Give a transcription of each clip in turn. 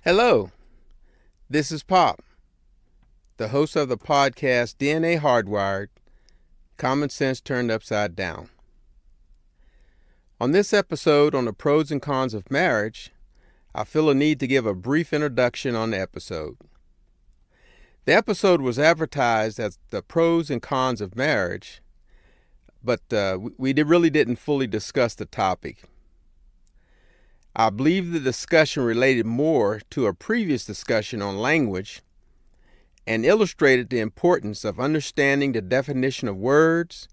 Hello, this is Pop, the host of the podcast DNA Hardwired, Common Sense Turned Upside Down. On this episode on the pros and cons of marriage, I feel a need to give a brief introduction on the episode. The episode was advertised as the pros and cons of marriage, but we really didn't fully discuss the topic. I believe the discussion related more to a previous discussion on language and illustrated the importance of understanding the definition of words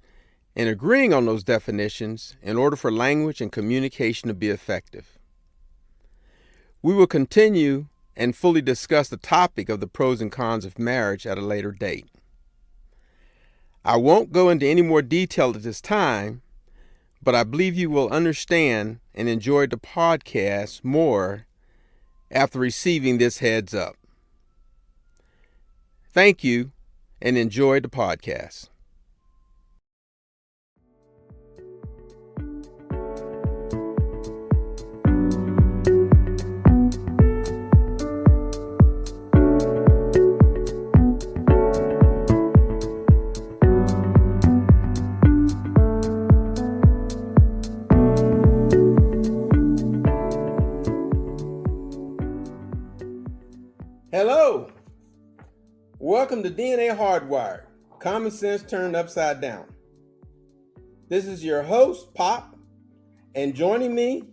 and agreeing on those definitions in order for language and communication to be effective. We will continue and fully discuss the topic of the pros and cons of marriage at a later date. I won't go into any more detail at this time, but I believe you will understand and enjoy the podcast more after receiving this heads up. Thank you and enjoy the podcast. Hello. Welcome to DNA Hardwired, Common Sense Turned Upside Down. This is your host, Pop, and joining me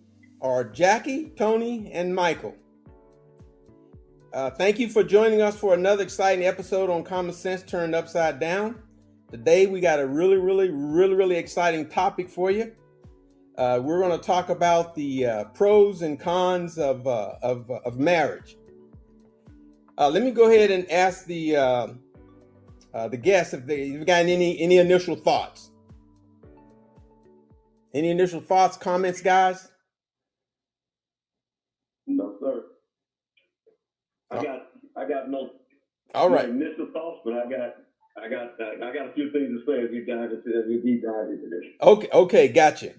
are Jackie, Tony, and Michael. Thank you for joining us for another exciting episode on Common Sense Turned Upside Down. Today we got a really exciting topic for you. We're going to talk about the pros and cons of marriage. Let me go ahead and ask the guests if you've got any initial thoughts. Any initial thoughts, comments, guys? No, sir. I got no. All right. Initial thoughts, but I got a few things to say as we deep dive into this. Okay, gotcha.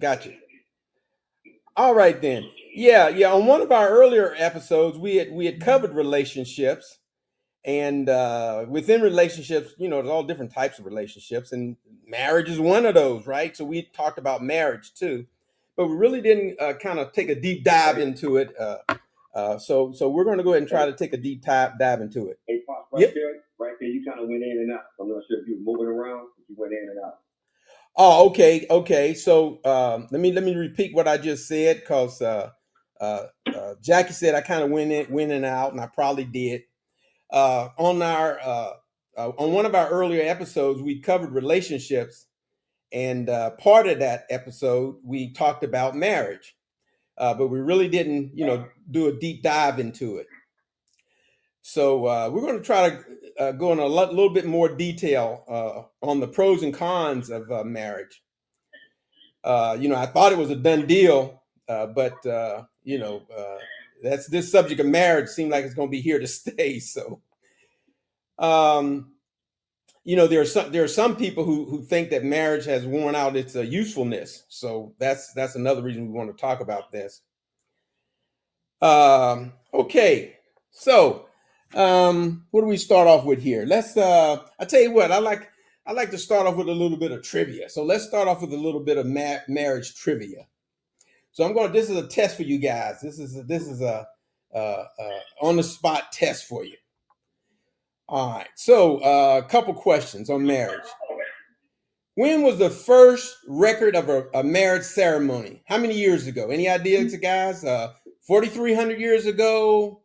All right then. Yeah. On one of our earlier episodes, we had covered relationships, and within relationships, there's all different types of relationships, and marriage is one of those, right? So we talked about marriage too, but we really didn't kind of take a deep dive into it. So we're going to go ahead and try to take a deep dive into it. Hey, Pop, Yep. right there, you kind of went in and out. I'm not sure if you were moving around, but you went in and out. Oh, okay. So let me repeat what I just said, because Jackie said I kind of went in and out, and I probably did. On one of our earlier episodes, we covered relationships, and part of that episode we talked about marriage, but we really didn't, do a deep dive into it. So we're going to try to go in a little bit more detail on the pros and cons of marriage. I thought it was a done deal, but this subject of marriage seemed like it's going to be here to stay. So, there are some people who think that marriage has worn out its usefulness. So that's another reason we want to talk about this. Okay, so what do we start off with here? Let's. I tell you what, I like to start off with a little bit of trivia. So let's start off with a little bit of marriage trivia. So this is a test for you guys. This is a on the spot test for you. All right. So a couple questions on marriage. When was the first record of a marriage ceremony? How many years ago? Any ideas, guys? 4,300 years ago,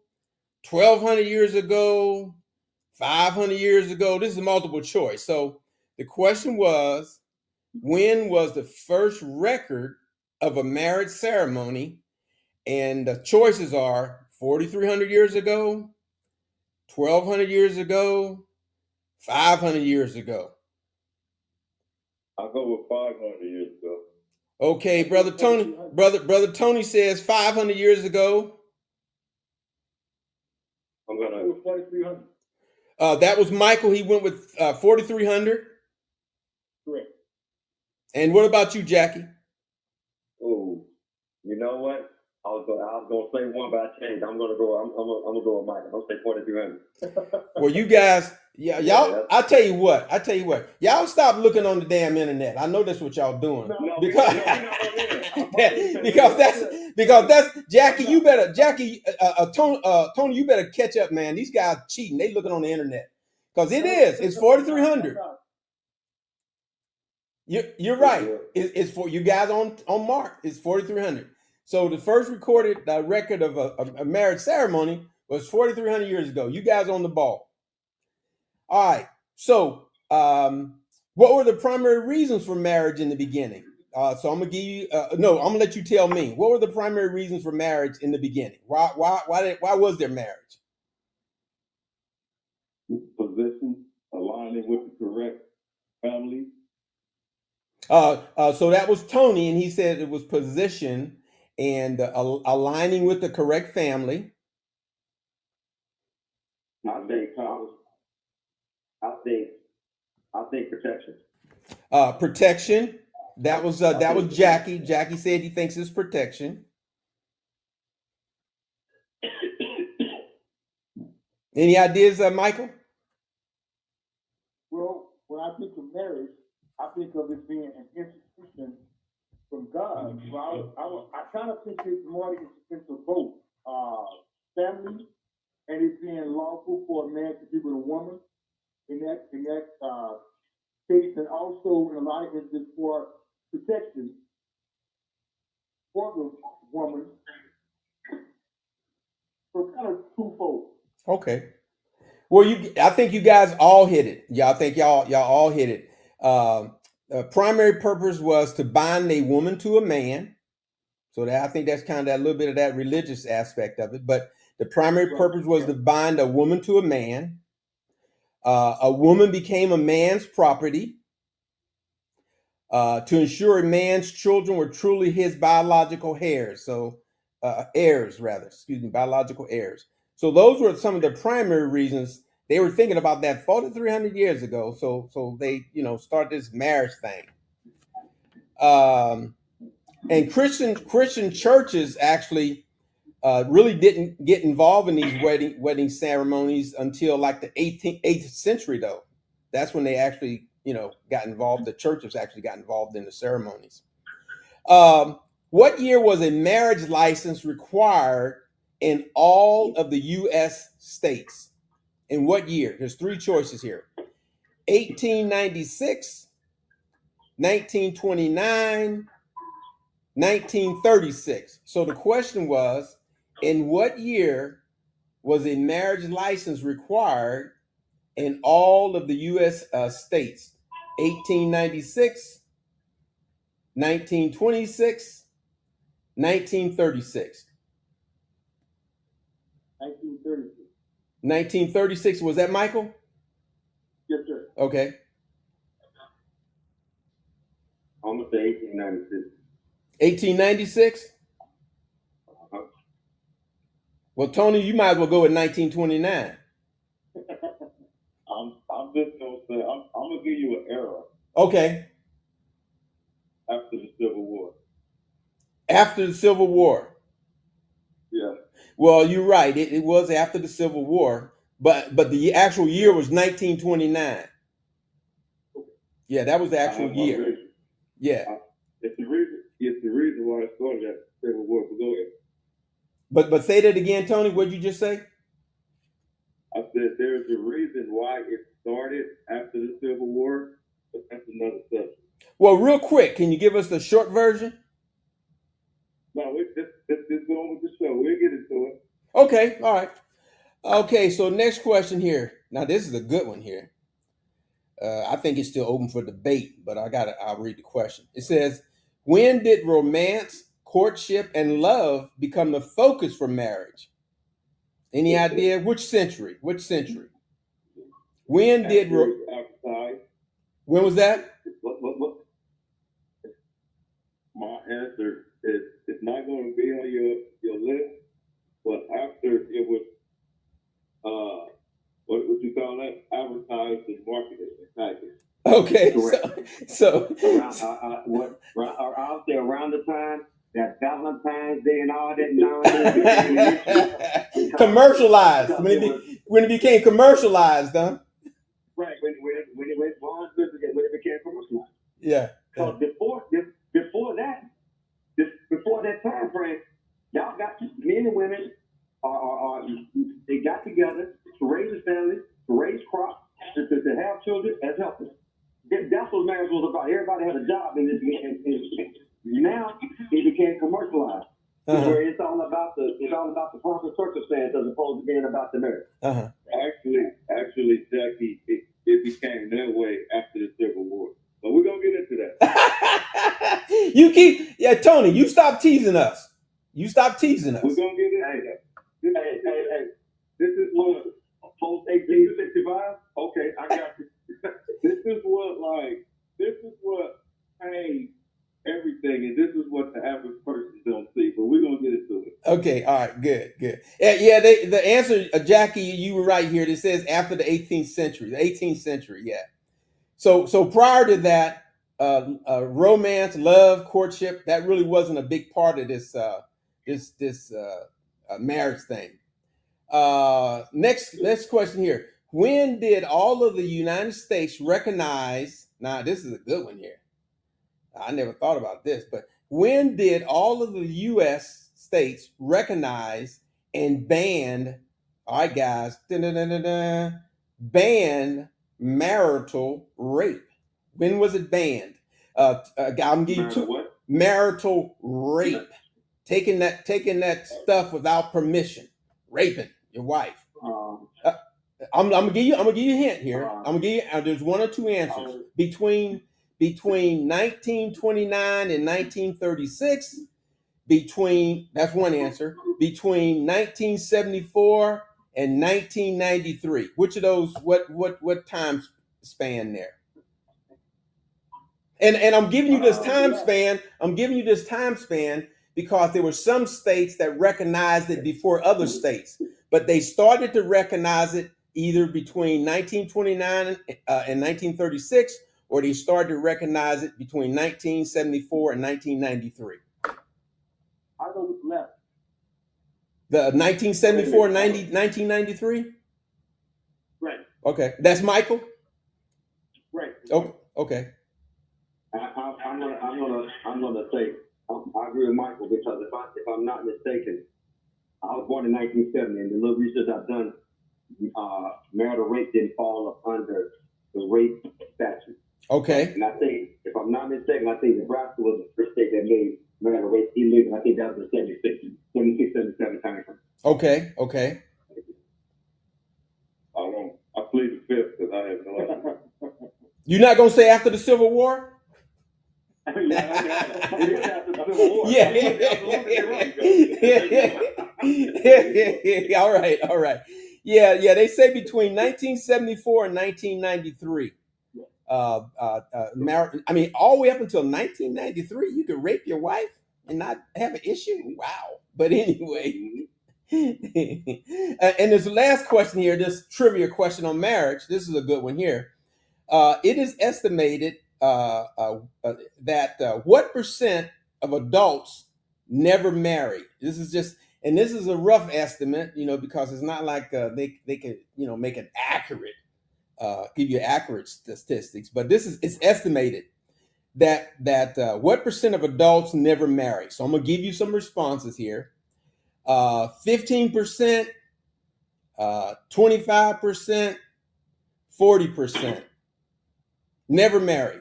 1,200 years ago, 500 years ago. This is multiple choice. So the question was, when was the first record of a marriage ceremony? And the choices are 4,300 years ago, 1,200 years ago, 500 years ago. I'll go with 500 years ago. Okay, brother Tony says 500 years ago. I'm gonna go with 4,300. That was Michael. He went with 4,300. Correct. And what about you, Jackie? Oh, you know what? was gonna say one, but I changed. I'm gonna go with Mike. I'm gonna say 4,300. Well, you guys, Yeah, y'all. that's- I tell you what. Y'all stop looking on the damn internet. I know that's what y'all doing No, because we're not on there. because that's Jackie. You better Tony. You better catch up, man. These guys cheating. They looking on the internet because it's 4,300. You're right. It's for you guys on mark. It's 4,300. So the first recorded record of a marriage ceremony was 4,300 years ago. You guys on the ball. All right. So what were the primary reasons for marriage in the beginning? So I'm gonna give you. No, I'm gonna let you tell me. What were the primary reasons for marriage in the beginning? Why was there marriage? Position, aligning with the correct family. So that was Tony, and he said it was position and aligning with the correct family. I think protection. Protection. That was Jackie. Jackie said he thinks it's protection. Any ideas, Michael? Well, when I think of marriage, I think of it being an institution from God. So I kind of think it's more it's of both family and it being lawful for a man to be with a woman in that case, and also in a lot of instances for protection for the woman. So kind of twofold. Okay. Well, I think you guys all hit it. Yeah, I think y'all all hit it. Primary purpose was to bind a woman to a man. So I think that's kind of a little bit of that religious aspect of it. But the primary purpose was to bind a woman to a man. A woman became a man's property to ensure a man's children were truly his biological heirs. So biological heirs. So those were some of the primary reasons they were thinking about that 4,300 years ago. So they start this marriage thing. And Christian churches actually really didn't get involved in these wedding ceremonies until like the 8th century, though. That's when they actually got involved. The churches actually got involved in the ceremonies. What year was a marriage license required in all of the U.S. states? In what year? There's three choices here: 1896, 1929, 1936. So the question was, in what year was a marriage license required in all of the U.S. States? 1896, 1926, 1936. 1936. 1936. Was that Michael? Yes, sir. Okay. I'm gonna say 1896. 1896? Well, Tony, you might as well go with 1929. I'm just gonna say I'm gonna give you an era. Okay. After the Civil War. After the Civil War. Yeah. Well, you're right. It was after the Civil War, but the actual year was 1929. Yeah, that was the actual year. Yeah. It's the reason why I started that Civil War. Go ahead. But say that again, Tony. What did you just say? I said there's a reason why it started after the Civil War, but that's another subject. Well, real quick, can you give us the short version? No, let's just go on with the show. We'll get into it. Okay, all right. Okay, so next question here. Now, this is a good one here. I think it's still open for debate, but I'll read the question. It says, when did romance, courtship, and love become the focus for marriage? Any idea? Which century? Which century? When did when was that? What? My answer is it's not going to be on your list, but after it was what you call that? Advertised and marketed and packaged. Okay, so I'll say around the time that Valentine's Day and all that nonsense. Commercialized when it became commercialized, huh? Right, when it went on, when it became commercialized. Yeah. So before that time frame, y'all got men and women they got together to raise a family, to raise crops, to have children as helpers. That's what marriage was about. Everybody had a job in this. Now it became commercialized, where it's all about the pomp and circumstance as opposed to being about the marriage. Actually, Jackie, it became that way after the Civil War. But we're gonna get into that. Tony, you stop teasing us. You stop teasing us. We're gonna get into that. Hey. This is what post 1865. Okay, I got you. This is what changed everything, and this is what the average person don't see. But we're gonna get into it. Okay, all right, good. Yeah, the answer, Jackie, you were right here. It says after the 18th century. The 18th century, yeah. So prior to that, romance, love, courtship, that really wasn't a big part of this marriage thing. Next question here. When did all of the United States recognize? Now, this is a good one here. I never thought about this, but when did all of the U.S. states recognize and ban? All right, guys, ban marital rape? When was it banned? I'm gonna give you two. Marital rape, taking that stuff without permission, raping your wife. I'm gonna give you a hint here. I'm gonna give you. There's one or two answers between 1929 and 1936. That's one answer. Between 1974 and 1993. Which of those? What time span there? And I'm giving you this time span. I'm giving you this time span because there were some states that recognized it before other states, but they started to recognize it either between 1929 and 1936, or they started to recognize it between 1974 and 1993. I know what's left. The 1974 and 1993? Right. Okay. That's Michael? Right. Oh, okay. I'm gonna say I agree with Michael, because if I'm not mistaken, I was born in 1970, and the little research I've done, marital rape didn't fall up under the rape statute. Okay. And I think, if I'm not mistaken, I think Nebraska was the first state that made marital rape illegal. I think that was in 76, 77 time. Okay. I plead the fifth because I have no idea. You're not gonna say after the Civil War? Yeah. All right. Yeah. They say between 1974 and 1993. All the way up until 1993, you could rape your wife and not have an issue. Wow. But anyway, and this last question here, this trivia question on marriage. This is a good one here. It is estimated that what percent of adults never marry? This is a rough estimate, because it's not like they could, make it accurate, give you accurate statistics. But it's estimated that what percent of adults never marry? So I'm gonna give you some responses here. 15%, 25%, 40%. Never marry.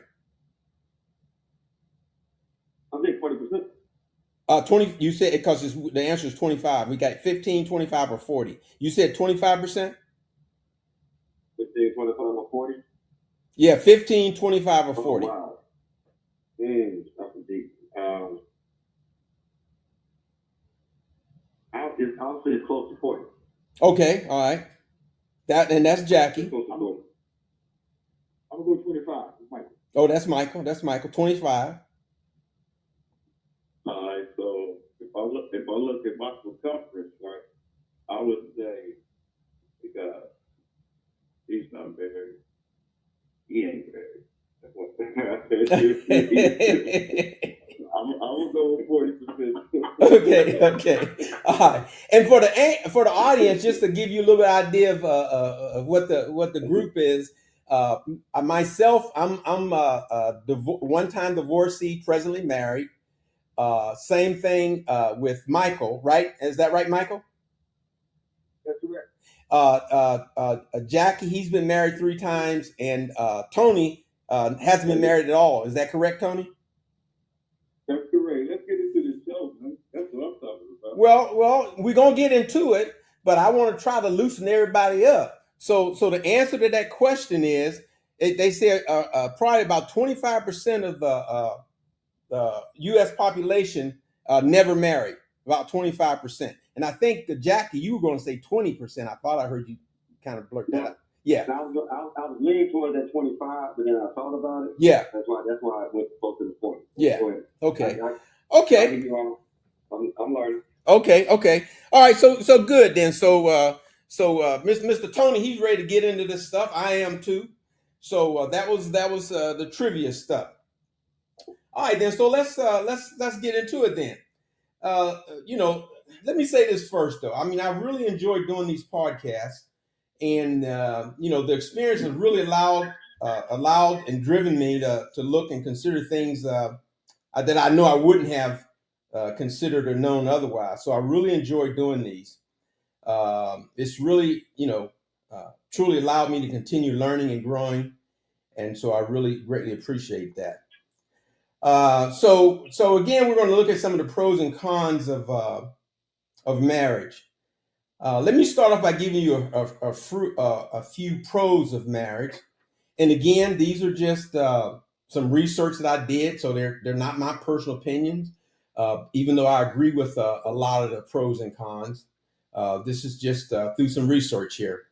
I think 40%. 20. You said, because the answer is 25. We got 15, 25, or 40. You said 25%? 15, 25, or 40? Yeah, 15, 25, or 40. Wow. That's deep. I'll say it's close to 40. Okay, all right. That's Jackie. I'm gonna go 25. Michael. Oh, that's Michael. 25. All right. So if I look at my circumference, right, I would say because he's not married, he ain't married. I will go over 40%. Okay. All right. And for the audience, just to give you a little bit idea of what the group is. Myself, I'm a one-time divorcee, presently married. Same thing with Michael, right? Is that right, Michael? That's correct. Jackie, he's been married 3 times, and Tony hasn't been married at all. Is that correct, Tony? That's correct. Let's get into the show, man. That's what I'm talking about. Well, we're gonna get into it, but I want to try to loosen everybody up. So the answer to that question is, they said probably about 25% of the U.S. population never married, about 25%. And I think Jackie, you were going to say 20%. I thought I heard you kind of blurt that out. Yeah. I was leaning towards that 25, but then I thought about it. Yeah. That's why I went close to the point. Yeah. Go ahead. Okay. Okay. I'm learning. Okay. All right. So good then. So Mr. Tony, he's ready to get into this stuff. I am too. So that was the trivia stuff. All right then. So let's get into it then. Let me say this first though. I mean, I really enjoyed doing these podcasts, and the experience has really allowed and driven me to look and consider things that I know I wouldn't have considered or known otherwise. So I really enjoy doing these. It's really, truly allowed me to continue learning and growing. And so I really greatly appreciate that. So again, we're going to look at some of the pros and cons of marriage. Let me start off by giving you a few pros of marriage. And again, these are just some research that I did, so they're not my personal opinions. Even though I agree with a lot of the pros and cons, this is just through some research here.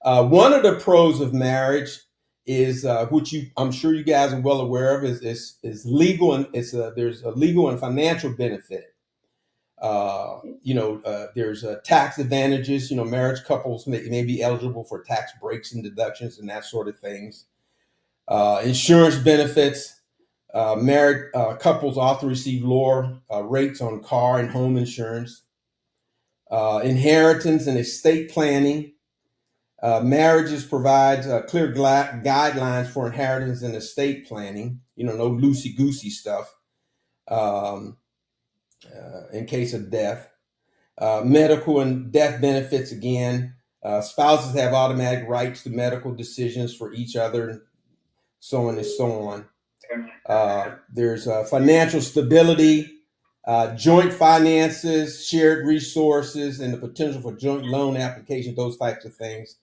One of the pros of marriage is, which I'm sure you guys are well aware of, is legal, and there's a legal and financial benefit. There's tax advantages. Marriage couples may be eligible for tax breaks and deductions and that sort of things. Insurance benefits. Married couples often receive lower rates on car and home insurance. Inheritance and estate planning. Marriages provides clear guidelines for inheritance and estate planning. No loosey-goosey stuff in case of death. Medical and death benefits, again. Spouses have automatic rights to medical decisions for each other, so on and so on. There's financial stability, joint finances, shared resources, and the potential for joint loan application, those types of things.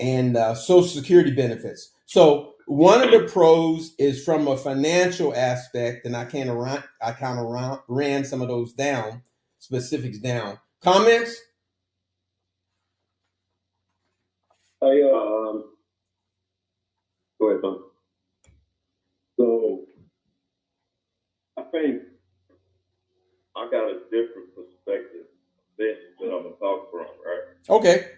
And Social Security benefits. So one of the pros is from a financial aspect, and I kind of ran some of those specifics down. Comments? Go ahead, Tom. So I think I got a different perspective than I'm gonna talk from, right? Okay.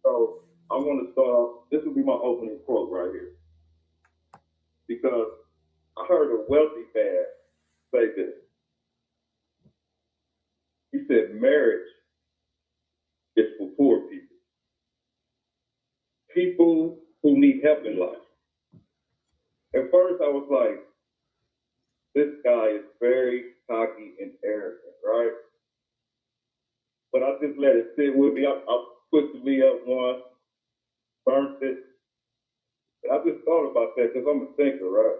So I want to start off. This will be my opening quote right here, because I heard a wealthy man say this. He said, "Marriage is for poor people, people who need help in life." At first, I was like, "This guy is very cocky and arrogant, right?" But I just let it sit with me. I put me up once, burnt it. I just thought about that because I'm a thinker, right?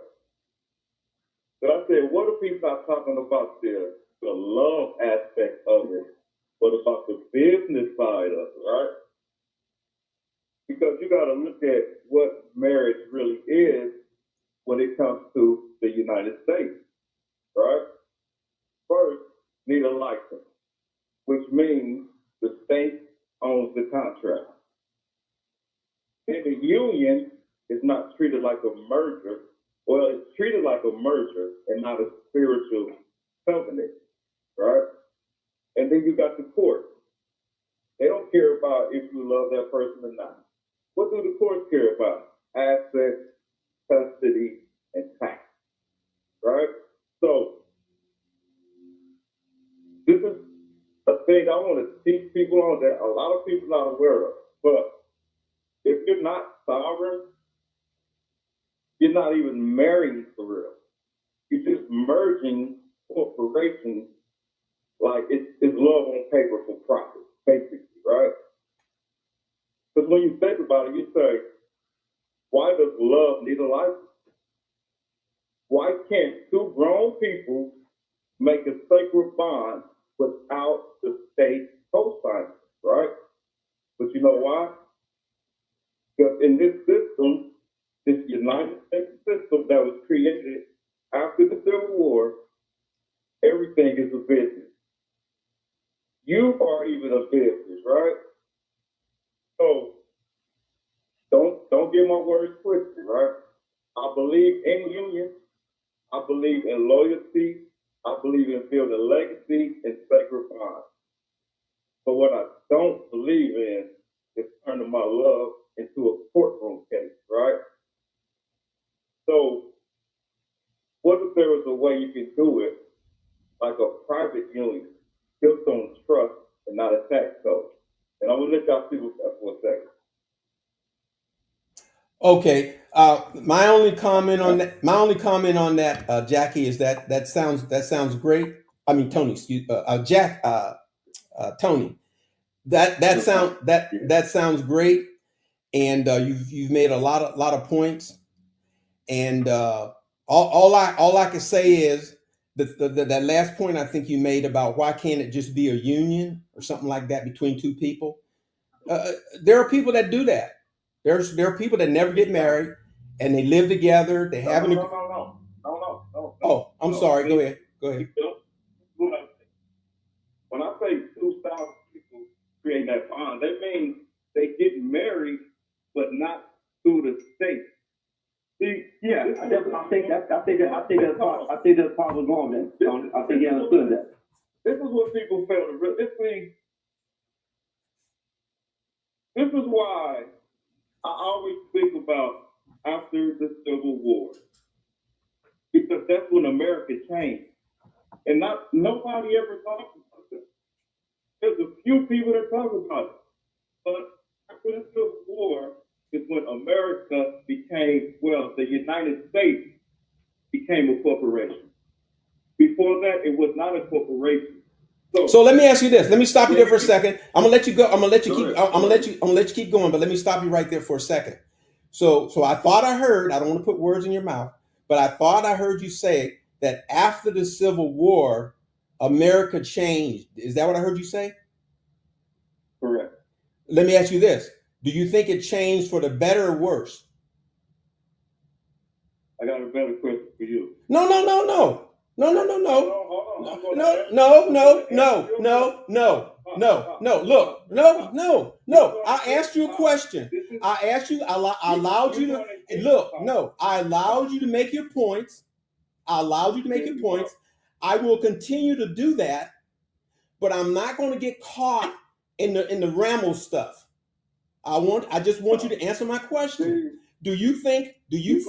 But I said, what if he's not talking about the love aspect of it, but about the business side of it, right? Because you got to look at what marriage really is when it comes to the United States, right? First, need a license, which means the state owns the contract. And the union is not treated like a merger. Well, it's treated like a merger and not a spiritual covenant, right? And then you got the court. They don't care about if you love that person or not. What do the courts care about? Assets, custody, and tax, right? So this is a thing I want to teach people on that a lot of people are not aware of. But if you're not sovereign, you're not even marrying for real. You're just merging corporations like it's love on paper for profit, basically, right? Because when you think about it, you say, why does love need a license? Why can't two grown people make a sacred bond without the state co-signing, right? But you know why? Because in this system, this United States system that was created after the Civil War, everything is a business. You are even a business, right? So don't get my words twisted, right? I believe in union. I believe in loyalty. I believe in building legacy and sacred bonds. But what I don't believe in is turning my love into a courtroom case, right? So what if there was a way you could do it like a private union, built on trust and not a tax code? And I'm gonna let y'all see with that for a second. Okay. My only comment on that. My only comment on that, Jackie, is that sounds great. I mean, Tony. Excuse, Tony. That sounds great, and you've made a lot of points. And all I can say is that last point I think you made about why can't it just be a union or something like that between two people. There are people that do that. There are people that never get married and they live together. They have No. Oh, I'm sorry. Go ahead. Go ahead. When I say 2,000 people creating that bond, that means they get married, but not through the state. See, Yeah, I think that's part of going there. I think he understood that. This is what people fail to realize. This is why I always think about after the Civil War, because that's when America changed, and nobody ever talks about it. There's a few people that talk about it, but after the Civil War is when America became, well, the United States became a corporation. Before that, it was not a corporation. So let me ask you this. Let me stop you there for a second. I'm gonna let you go. I'm gonna let you keep. I'm gonna let you keep going. But let me stop you right there for a second. So I thought I heard. I don't want to put words in your mouth, but I thought I heard you say that after the Civil War, America changed. Is that what I heard you say? Correct. Let me ask you this. Do you think it changed for the better or worse? I got a better question for you. No. I asked you a question. I asked you. I allowed you to look. No, I allowed you to make your points. I will continue to do that, but I'm not going to get caught in the Ramble stuff. I just want you to answer my question. Do you think? You're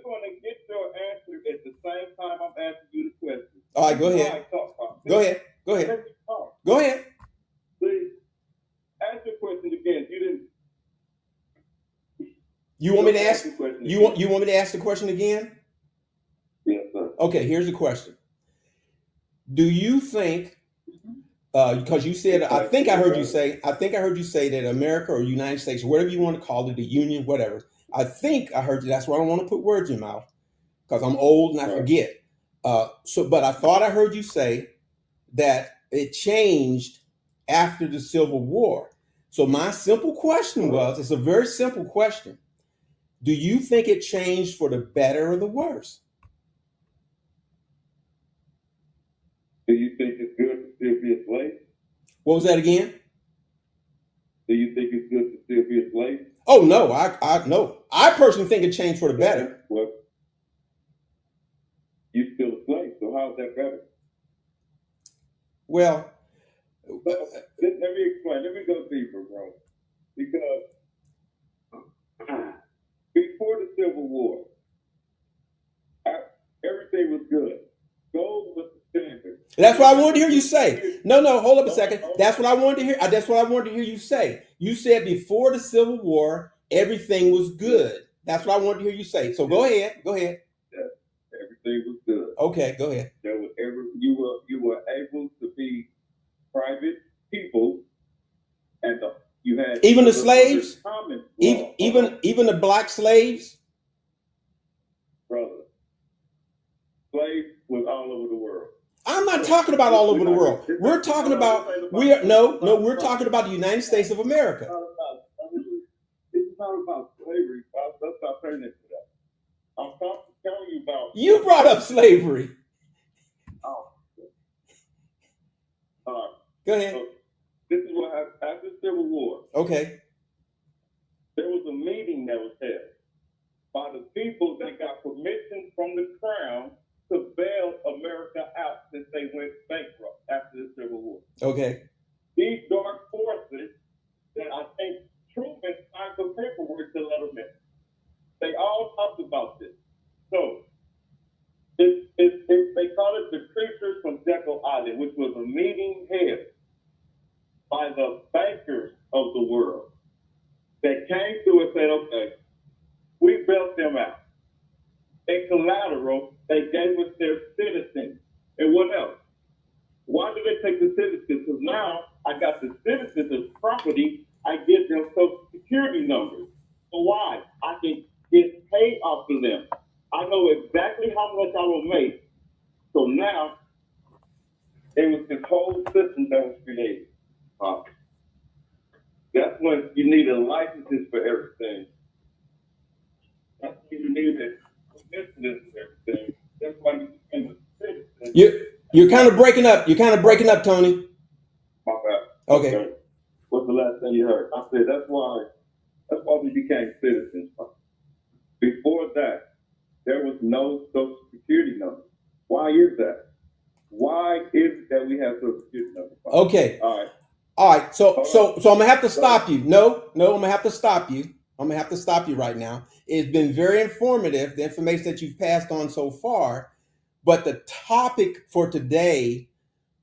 going to get your answer at the same time I'm asking you the question. All right, go ahead. Go ahead. See, ask your question again. You didn't. You want me to ask? You want me to ask the question again? Yes, sir. Okay, here's the question. Do you think? Because you said, I think I heard you say that America or United States, whatever you want to call it, the union, whatever. I think I heard you. That's why I don't want to put words in your mouth, because I'm old and I forget. But I thought I heard you say that it changed after the Civil War. So my simple question was, it's a very simple question. Do you think it changed for the better or the worse? Do you think it's good to still be a slave? What was that again? Do you think it's good to still be a slave? Oh no, no. I personally think it changed for the better. Well, you're still a slave, so how's that better? Well, let me explain. Let me go deeper, bro. Because before the Civil War, everything was good. Gold was the standard. That's what I wanted to hear you say. No, hold up a second. That's what I wanted to hear. That's what I wanted to hear you say. You said before the Civil War, everything was good. That's what I wanted to hear you say. So go ahead. Everything was good. Okay, go ahead. You were able to be private people, and you had even the slaves, common even the black slaves. Brother, slaves was all over the world. I'm not talking about all over the world. We're talking about we're talking about the United States of America. This is not about slavery. Let's stop saying it to that. I'm telling you about. You brought up slavery. Oh. Go ahead. So this is what happened after the Civil War. Okay. There was a meeting that was held by the people that got permission from the crown to bail America out since they went bankrupt after the Civil War. Okay. These dark forces that I think Truman signed the paperwork to let them in. They all talked about this. So they call it the Creatures from Jekyll Island, which was a meeting held by the bankers of the world that came through and said, okay, we bailed them out. In collateral, they gave us their citizens. And what else? Why did they take the citizens? Because now I got the citizens as property. I give them social security numbers. So why? I can get paid off of them. I know exactly how much I will make. So now, it was this whole system that was created. That's when you needed licenses for everything. That's when you needed permissions for everything. That's why you became a citizen. You're kind of breaking up. You're kind of breaking up, Tony. My bad. Okay. What's the last thing you heard? I said that's why we became citizens. Before that, there was no social security number. Why is that? Why is it that we have social security number? Okay. All right. So I'm gonna have to stop you. No, I'm gonna have to stop you. I'm gonna have to stop you right now. It's been very informative, the information that you've passed on so far. But the topic for today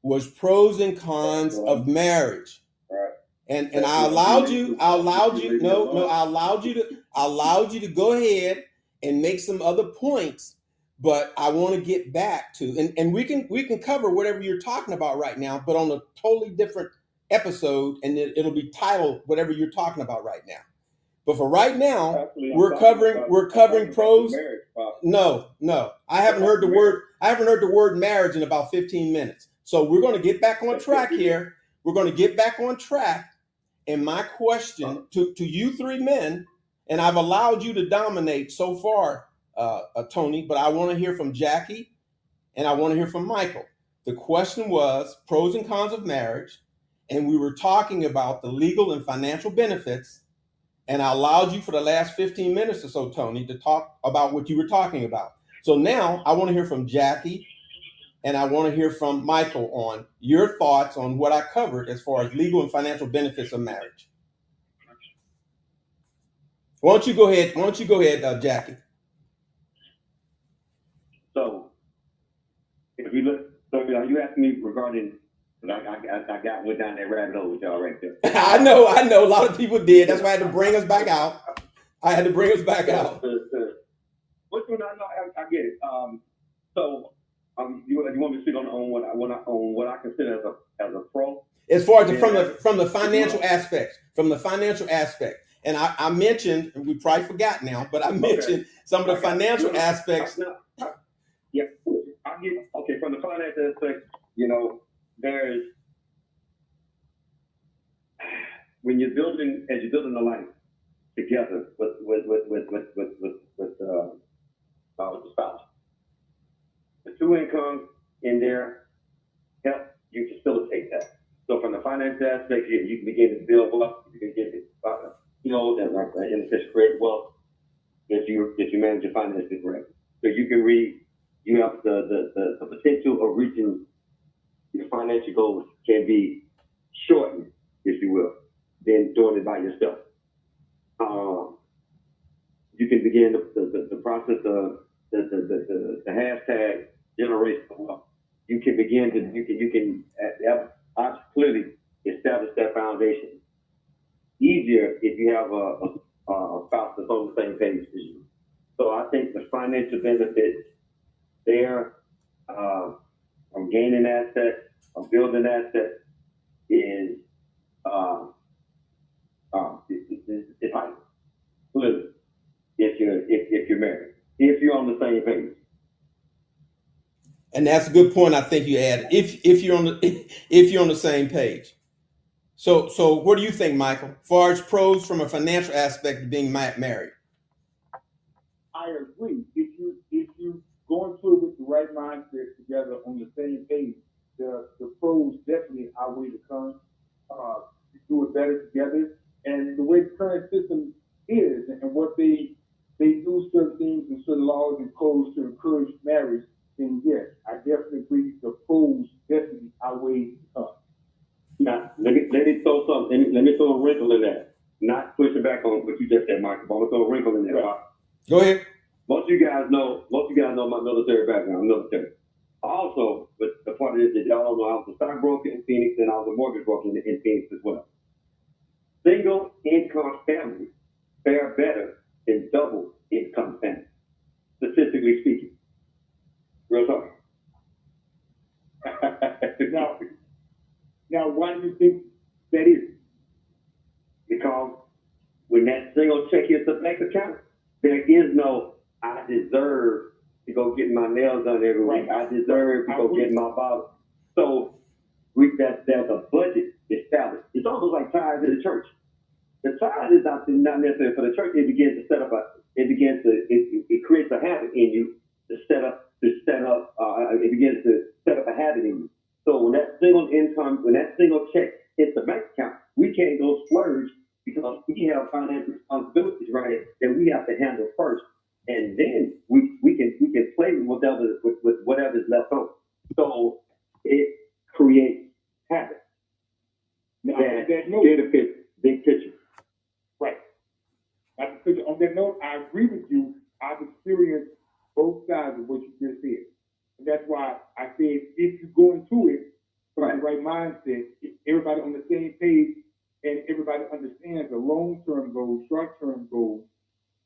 was pros and cons of marriage. Right. And I allowed you to go ahead and make some other points, but I want to get back to and we can cover whatever you're talking about right now, but on a totally different episode, and it'll be titled whatever you're talking about right now. But for right now, Actually, we're covering pros. No, I haven't heard the word marriage in about 15 minutes. So we're going to get back on track here. We're going to get back on track. And my question to you three men, and I've allowed you to dominate so far, Tony, but I want to hear from Jackie and I want to hear from Michael. The question was pros and cons of marriage, and we were talking about the legal and financial benefits. And I allowed you for the last 15 minutes or so, Tony, to talk about what you were talking about. So now I want to hear from Jackie and I want to hear from Michael on your thoughts on what I covered as far as legal and financial benefits of marriage. Why don't you go ahead, Jackie? So, if you look, you asked me regarding, I went down that rabbit hole with y'all right there. I know. A lot of people did. That's why I had to bring us back out. Which one? I get it. So, you want me to speak on what I consider as a pro? As far as from the financial aspect, and I mentioned, and we probably forgot now, but I mentioned some of the financial aspects. Yeah, I get okay from the financial aspect. There's when you're building a life together with the spouse, the two incomes in there help you facilitate that. So from the financial aspect, you can begin to build up. You can get in a sense, create wealth that you manage your finances correctly. So you have the potential of reaching your financial goals can be shortened, if you will, than doing it by yourself. You can begin the process of the hashtag generational wealth. you can begin to clearly establish that foundation. Easier if you have a spouse that's on the same page as you. So I think the financial benefits there, from gaining assets, from building assets, is it's high. Clearly, if you're married, if you're on the same page. And that's a good point. I think you added if you're on the same page. So what do you think, Michael? As far as pros from a financial aspect of being married? I agree. If you go into it with the right mindset together on the same page, the pros definitely outweigh the cons. You do it better together, and the way the current system is, and what they do certain things and certain laws and codes to encourage marriage, then yes, I definitely agree. The pros definitely outweigh the cons. Now, let me throw something. Let me throw a wrinkle in that. Not pushing back on what you just said, Michael. But I'm gonna throw a wrinkle in there. Right. Go ahead. Most of you guys know my military background. I'm military. Also, but the part is that y'all don't know I was a stockbroker in Phoenix and I was a mortgage broker in Phoenix as well. Single income families fare better than double income families, statistically speaking. Real talk. Now, why do you think that is? Because when that single check hits the bank account, there is no I deserve to go get my nails done every week. I deserve to go get my bottle. So there's a budget established. It's almost like tithes in the church. The tithe is not necessarily for the church. It creates a habit in you it begins to set up a habit in you. So when that single check hits the bank account, we can't go splurge because we have financial responsibilities, right, that we have to handle first. And then we can play with whatever's left over. So it creates habits that benefits big picture. Right. On that note, I agree with you. I've experienced both sides of what you just said. And that's why I said if you go into it with the right mindset, everybody on the same page, and everybody understands the long-term goals, short-term goals,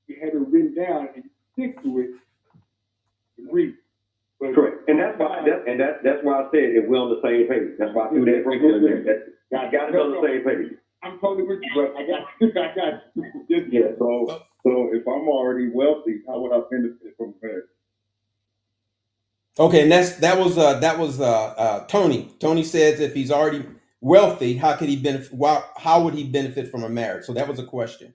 you have it written down and you stick to it, agree. But correct. And that's why I said if we're on the same page. That's why I threw that wrinkle in there. You got to be on the same page. I'm totally with you, but I got you. Yeah, so if I'm already wealthy, how would I benefit from marriage? Okay, and that was Tony. Tony says if he's already wealthy, how could he benefit? How would he benefit from a marriage? So that was a question.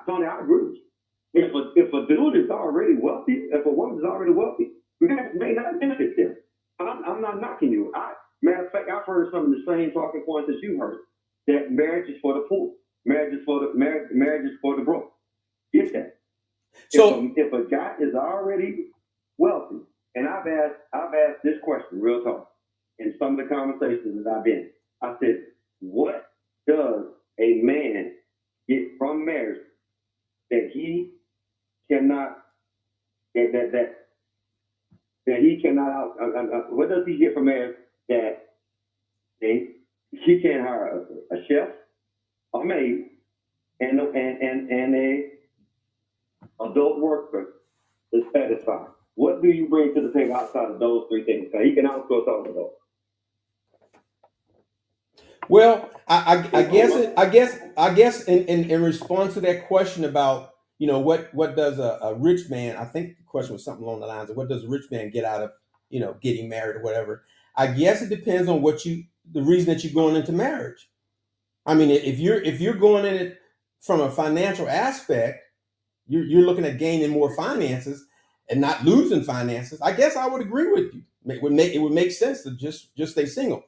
Tony, I agree with you. If a dude is already wealthy, if a woman is already wealthy, marriage may not benefit them. I'm not knocking you. Matter of fact, I've heard some of the same talking points that you heard. That marriage is for the poor. Marriage is for the broke. Get that. So if a guy is already wealthy, and I've asked this question real talk in some of the conversations that I've been. I said, what does a man get from marriage that he cannot what does he get from marriage that he can't hire a chef, a maid, and a adult worker to satisfy? What do you bring to the table outside of those three things? He can outsource all of those. Well, I guess in response to that question about what does a rich man, I think the question was something along the lines of what does a rich man get out of getting married or whatever. I guess it depends on the reason that you're going into marriage. I mean, if you're going in it from a financial aspect, you're looking at gaining more finances and not losing finances. I guess I would agree with you. It would make sense to just stay single.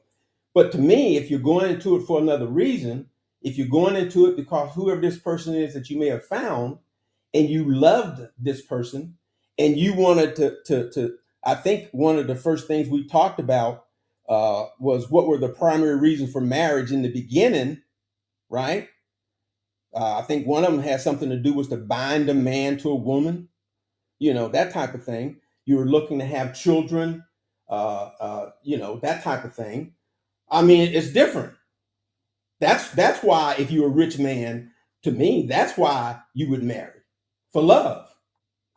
But to me, if you're going into it for another reason, if you're going into it because whoever this person is that you may have found, and you loved this person, and you wanted to I think one of the first things we talked about was what were the primary reasons for marriage in the beginning, right? I think one of them had something to do with to bind a man to a woman, that type of thing. you're looking to have children, that type of thing. I mean, it's different. That's why if you're a rich man, to me, that's why you would marry for love,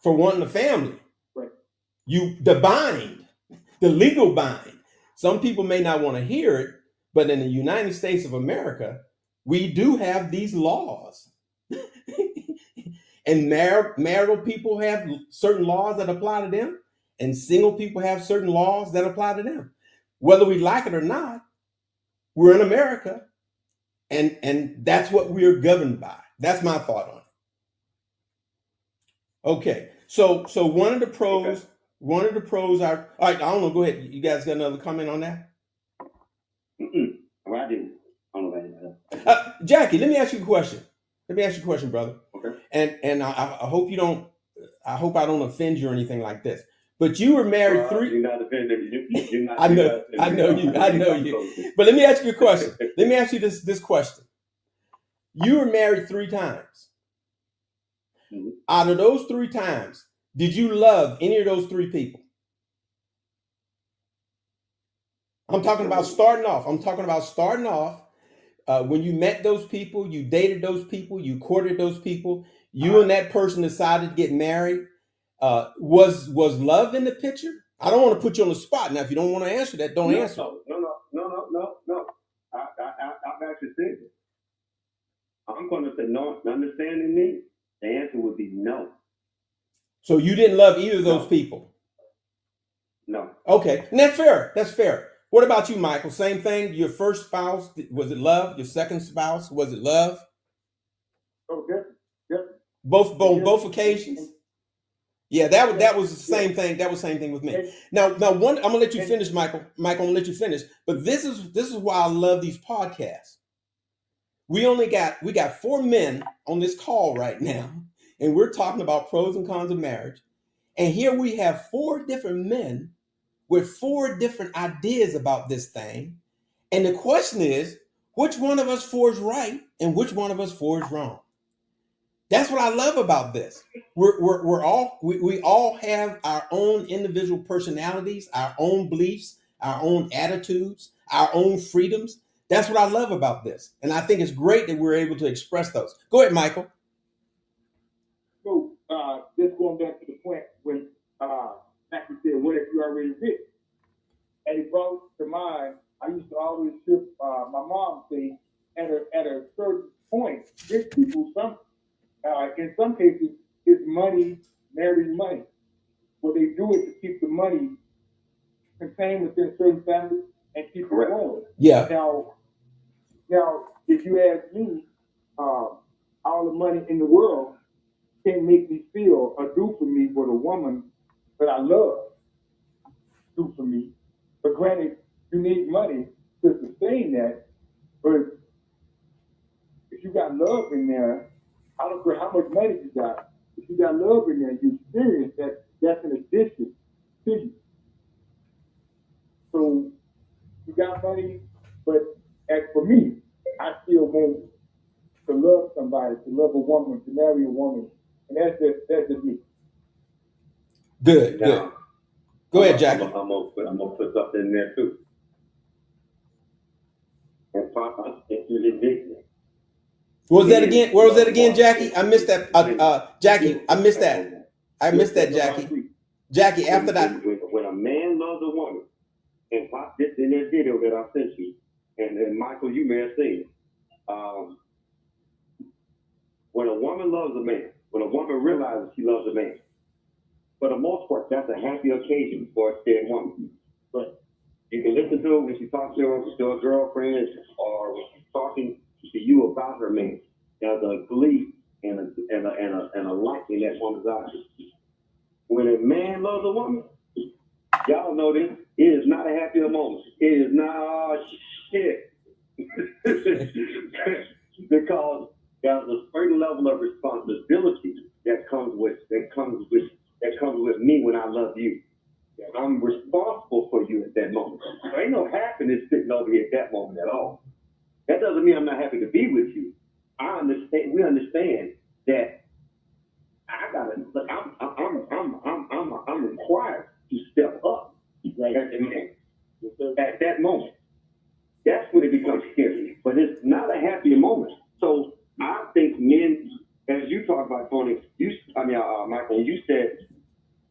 for wanting a family. Right. The bind, the legal bind. Some people may not want to hear it, but in the United States of America, we do have these laws. And marital people have certain laws that apply to them, and single people have certain laws that apply to them. Whether we like it or not, we're in America, and that's what we're governed by. That's my thought on it. Okay, so one of the pros are, all right, I don't know, go ahead. You guys got another comment on that? Well, I didn't. I don't know about that. Jackie, let me ask you a question. Brother. Okay. And I hope you don't. I hope I don't offend you or anything like this. But you were married three. You're not offended. You're not. I know you. But let me ask you a question. Let me ask you this question. You were married 3 times. Mm-hmm. Out of those 3 times, did you love any of those 3 people? I'm talking about starting off. When you met those people, you dated those people, you courted those people, you and that person decided to get married. Was love in the picture? I don't want to put you on the spot. Now, if you don't want to answer that, don't answer. No. I've actually said it. I'm going to say no. Understanding me, the answer would be no. So you didn't love either of those people? No. Okay, and that's fair. What about you, Michael? Same thing. Your first spouse, was it love? Your second spouse, was it love? Oh, yes. Both occasions. Yeah, that was the same thing. That was the same thing with me. Now, one. I'm gonna let you finish, Michael. Michael, I'm gonna let you finish. But this is why I love these podcasts. We got 4 men on this call right now, and we're talking about pros and cons of marriage. And here we have 4 different men with 4 different ideas about this thing. And the question is, which one of us 4 is right and which one of us 4 is wrong? That's what I love about this. We all have our own individual personalities, our own beliefs, our own attitudes, our own freedoms. That's what I love about this. And I think it's great that we're able to express those. Go ahead, Michael. So just going back to the point when Matthew said, what if you already rich? And it brought to mind, I used to always hear my mom say, at a certain point, rich people, in some cases, it's money, marrying money. Where they do it to keep the money contained within certain families and keep it growing. Yeah. Now, if you ask me, all the money in the world can't make me feel or do for me what a woman that I love do for me. But granted, you need money to sustain that. But if you got love in there, I don't care how much money you got. If you got love in there, you experience that. That's an addition to you. So you got money, but as for me, I still want to love somebody, to love a woman, to marry a woman, and that's just me. Good. Go ahead, Jackie. I'm gonna put something in there too. And Papa, if you didn't. What was that again, Jackie? I missed that. Jackie, I missed that. Jackie, after that. When a man loves a woman, and Pop, this in that video that I sent you, and Michael, you may have seen it. When a woman loves a man, when a woman realizes she loves a man, for the most part, that's a happy occasion for a said woman. But you can listen to her when she talks to her girlfriend, or when she's talking to you about her man. There's a glee and a light in that woman's eyes. When a man loves a woman, y'all know this, it is not a happy moment. It is not shit. Because there's a certain level of responsibility that comes with me when I love you. I'm responsible for you at that moment. There ain't no happiness sitting over here at that moment at all. That doesn't mean I'm not happy to be with you. We understand that I gotta look. I'm required to step up Right. as a man at that moment. That's when it becomes scary. But it's not a happy moment. So I think men, as you talk about, Tony, Michael, you said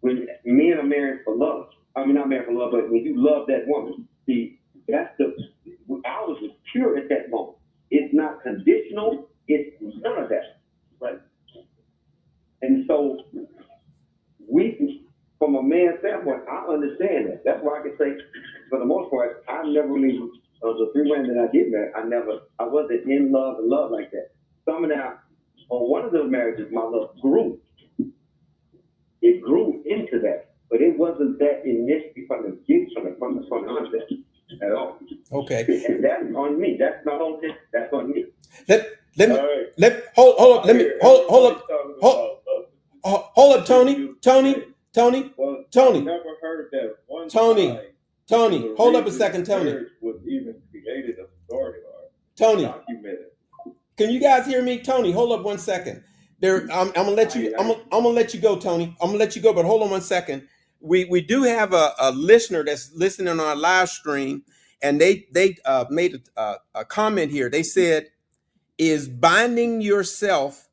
when men are married for love. I mean, not married for love, but when you love that woman, see, that's ours is pure at that moment. It's not conditional. It's none of that. Right. And so from a man's standpoint, I understand that. That's why I can say, for the most part, I never really, of the 3 women that I did marry, I wasn't in love and love like that. Some of them, on one of those marriages, my love grew. It grew into that, but it wasn't that initially from the onset at all. Okay. And that's on me. That's not on this. That's on me. Hold up, Tony. Well, Tony. I've never heard that one Tony. time Tony, the hold up a reason second, Tony. marriage was even created a story or Tony, documented. can you guys hear me? Tony, hold up one second. I'm gonna let you. I'm gonna let you go, Tony. I'm gonna let you go, but hold on one second. We do have a listener that's listening on our live stream, and they made a comment here. They said, "Is binding yourself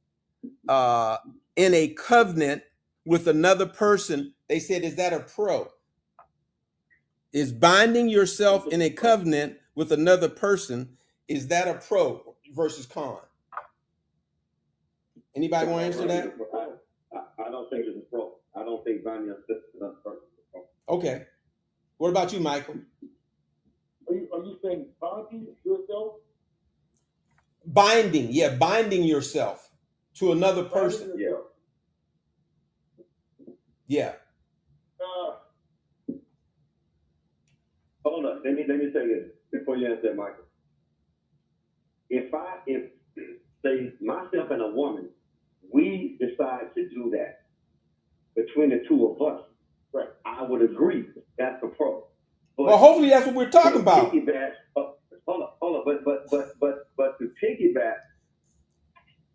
in a covenant with another person?" They said, "Is that a pro?" Is binding yourself in a covenant with another person, is that a pro versus con? Anybody want to answer that? I don't think it's a pro. I don't think binding yourself to another person is a pro. Okay. What about you, Michael? Are you saying binding yourself? Binding yourself to another person. Yeah. Hold on. Let me say this before you answer that, Michael. If say myself and a woman, we decide to do that between the two of us, right? I would agree that's a pro. But well, hopefully that's what we're talking about. Hold on. But to piggyback,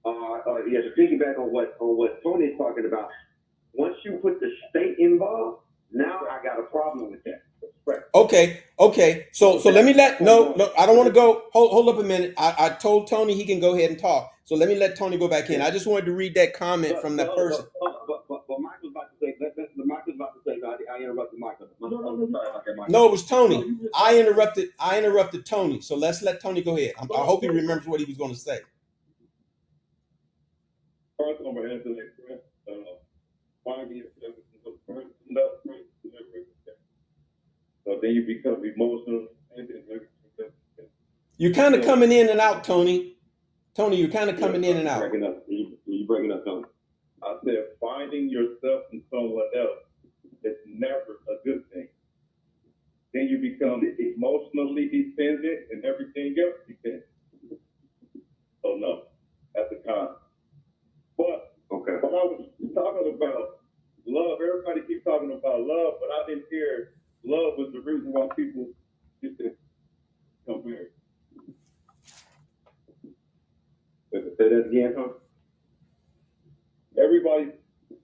to piggyback on what Tony is talking about. Once you put the state involved, now I got a problem with that. Right. Okay. So let me no, I don't want to go. Hold up a minute. I told Tony he can go ahead and talk. So let me let Tony go back in. I just wanted to read that comment from that person. But Michael's about to say. Michael's about to say. I interrupted Michael. No, it was Tony. I interrupted Tony. So let's let Tony go ahead. I hope he remembers what he was going to say. First, I'm going to answer that question. Binding yourself to the person. So then you become emotional. You're kind of coming in and out, Tony. Tony, you're kind of coming in and out. You breaking up, Tony. I said finding yourself in someone else is never a good thing. Then you become emotionally dependent and everything else dependent. So no, that's a con. But okay. When I was talking about love, everybody keeps talking about love, but I didn't hear love was the reason why people used to come married. Say that again, huh? Everybody,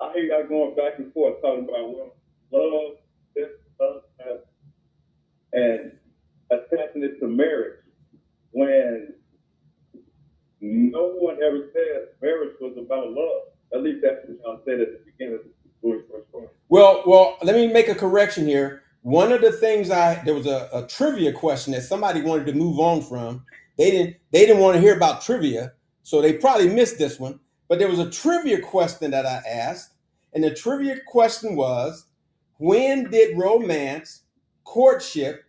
I hear y'all going back and forth talking about love, this, that, and attaching it to marriage when no one ever said marriage was about love. At least that's what y'all said at the beginning of the story first part. Well, let me make a correction here. One of the things there was a trivia question that somebody wanted to move on from. They didn't want to hear about trivia, so they probably missed this one. But there was a trivia question that I asked, and the trivia question was, when did romance, courtship,